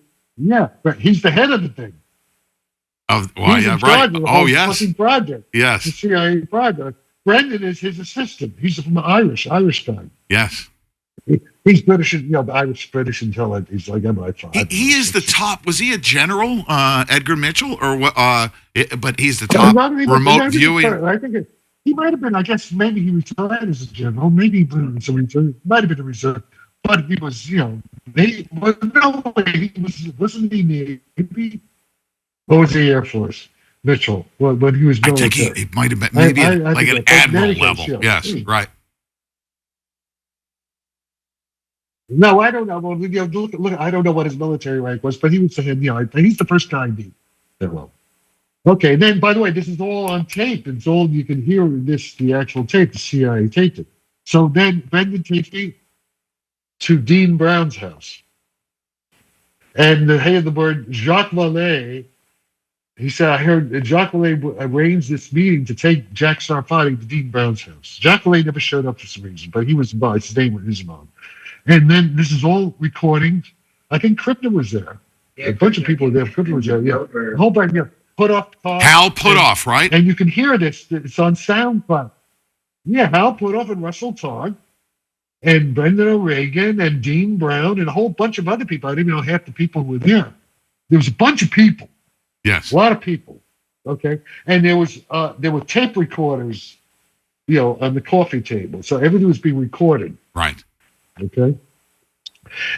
but he's the head of the thing. Well, he's in charge of the whole fucking project. Yes. The CIA project. Brendan is his assistant. He's from Irish guy. Yes. He's British, Irish-British intelligence. He's like MI5. He is the top. Was he a general, Edgar Mitchell, or what? But he's the top remote viewing. I think he might have been. I guess maybe he retired as a general. Maybe he was a reserve. Might have been a reserve. But he was, he wasn't he Navy? What was the Air Force? Mitchell. When he was military. I think he might have been maybe like an admiral level. Yes, right. No, I don't know. Well, look, I don't know what his military rank was, but he was the head. He's the first guy I beat. Well, okay. Then, by the way, this is all on tape. It's all you can hear in the actual tape. The CIA taped it. So then Brendan takes me to Dean Brown's house, and the head of the board, Jacques Vallée. He said, I heard Jacques Vallée arranged this meeting to take Jack Sarfatti to Dean Brown's house. Jacques Vallée never showed up for some reason, but he was involved. His name was his mom. And then this is all recordings. I think Krypton was there. Yeah, a bunch of people were there. Krypton was there. Yeah, a whole bunch. Yeah, Puthoff. Hal Puthoff, right? And you can hear this. It's on SoundCloud. Yeah, Hal Puthoff and Russell Todd, and Brendan O'Regan and Dean Brown and a whole bunch of other people. I didn't even know half the people who were there. There was a bunch of people. Yes, a lot of people. Okay, and there were tape recorders, on the coffee table, so everything was being recorded. Right. Okay.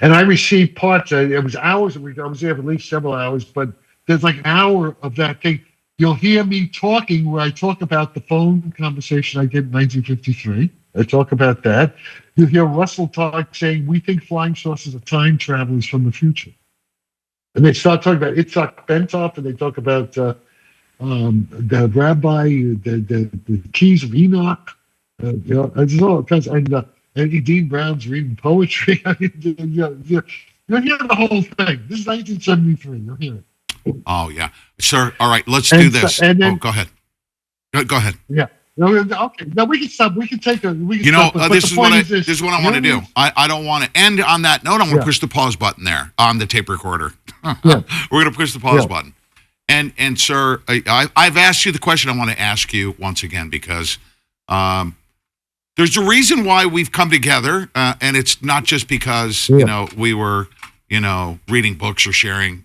And I received parts. It was hours. I was there for at least several hours, but there's like an hour of that thing. You'll hear me talking where I talk about the phone conversation I did in 1953. I talk about that. You'll hear Russell talk saying, we think flying saucers are time travelers from the future. And they start talking about Itzhak Bentov, and they talk about the rabbi, the keys of Enoch. There's all kinds and Dean Brown's reading poetry. You'll hear the whole thing. This is 1973. You'll hear it. Oh, yeah. Sir, all right, let's do this. And then, go ahead. Go ahead. Yeah. No, okay. No, we can stop. We can take a. We can stop, this is what I want to do. I don't want to end on that note. I'm going to push the pause button there on the tape recorder. We're going to push the pause button. And sir, I've asked you the question I want to ask you once again because there's a reason why we've come together, and it's not just because we were reading books or sharing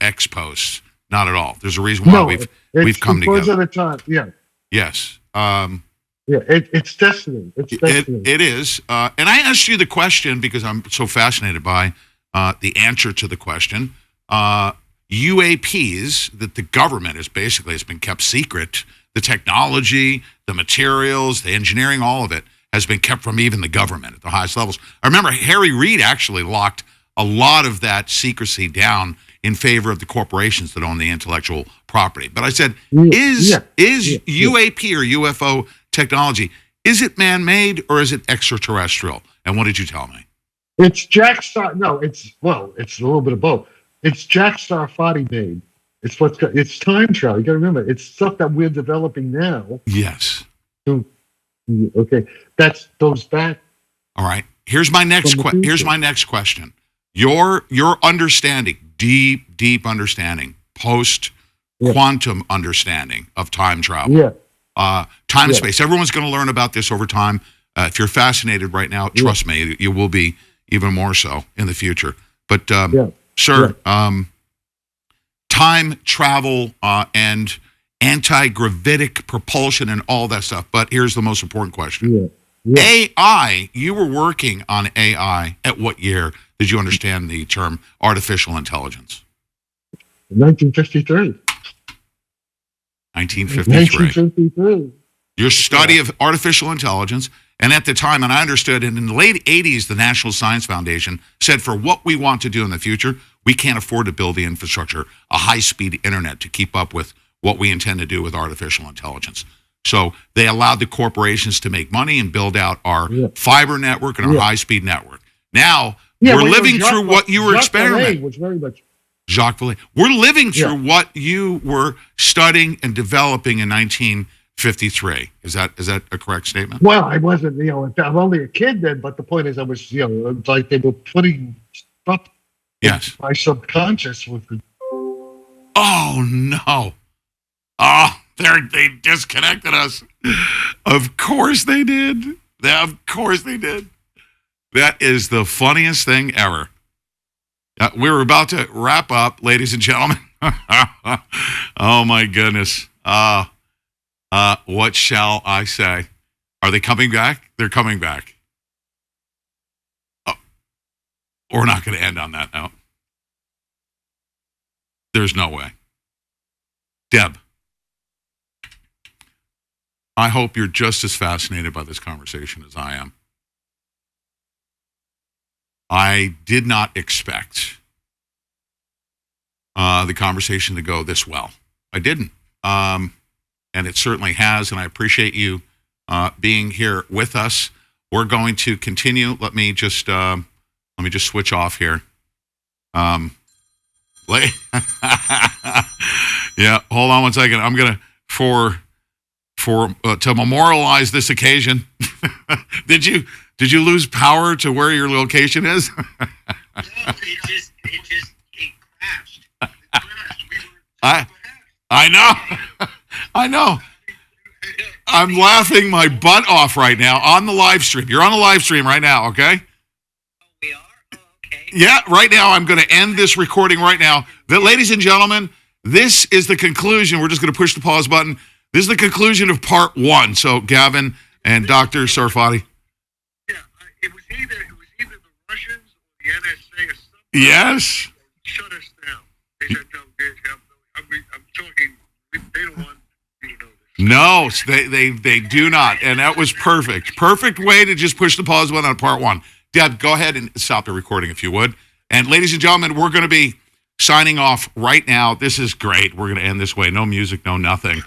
X posts. Not at all. There's a reason why we've come together. At a time. Yeah. Yes. It's destiny. It's destiny. It is. And I asked you the question because I'm so fascinated by the answer to the question. UAPs that the government has been kept secret. The technology, the materials, the engineering, all of it has been kept from even the government at the highest levels. I remember Harry Reid actually locked a lot of that secrecy down in favor of the corporations that own the intellectual property. But I said, is UAP or UFO technology, is it man-made or is it extraterrestrial? And what did you tell me? It's it's a little bit of both. It's Jack Sarfatti made. It's time travel. You got to remember, it's stuff that we're developing now. Yes. Okay, that goes back. All right. Here's my next question. Your understanding, deep understanding, post-quantum understanding of time travel, time and space. Everyone's going to learn about this over time. If you're fascinated right now, trust me, you will be even more so in the future. But, sir, time travel and anti-gravitic propulsion and all that stuff. But here's the most important question. AI, you were working on AI at what year did you understand the term artificial intelligence? 1953. 1953. Your study of artificial intelligence, and at the time, and I understood, and in the late 80s, the National Science Foundation said for what we want to do in the future, we can't afford to build the infrastructure, a high-speed internet to keep up with what we intend to do with artificial intelligence. So they allowed the corporations to make money and build out our fiber network and our high-speed network. Now, we're living through what you were experimenting. Jacques Vallée. We're living through what you were studying and developing in 1953. Is that a correct statement? Well, I wasn't, I'm only a kid then, but the point is I was, it's like they were putting up. Yes. My subconscious was. Oh, no. Oh, they disconnected us. Of course they did. Of course they did. That is the funniest thing ever. We were about to wrap up, ladies and gentlemen. Oh, my goodness. What shall I say? Are they coming back? They're coming back. Oh, we're not going to end on that note. There's no way. Deb, I hope you're just as fascinated by this conversation as I am. I did not expect the conversation to go this well. I didn't. And it certainly has, and I appreciate you being here with us. We're going to continue. Let me just switch off here. Yeah, hold on one second. I'm gonna to memorialize this occasion. Did you lose power to where your location is? No, it crashed. I know. I know. I'm laughing my butt off right now on the live stream. You're on the live stream right now, okay? Oh, we are? Oh, okay. Yeah, right now I'm going to end this recording right now. Ladies and gentlemen, this is the conclusion. We're just going to push the pause button. This is the conclusion of part 1. So, Gavin and Dr. Sarfatti. Yeah, it was either the Russians or the NSA or something. Yes. Shut us down. They said, no, I'm talking, they don't want you to know this. No, they do not. And that was perfect. Perfect way to just push the pause button on part 1. Deb, go ahead and stop the recording if you would. And ladies and gentlemen, we're going to be signing off right now. This is great. We're going to end this way. No music, no nothing.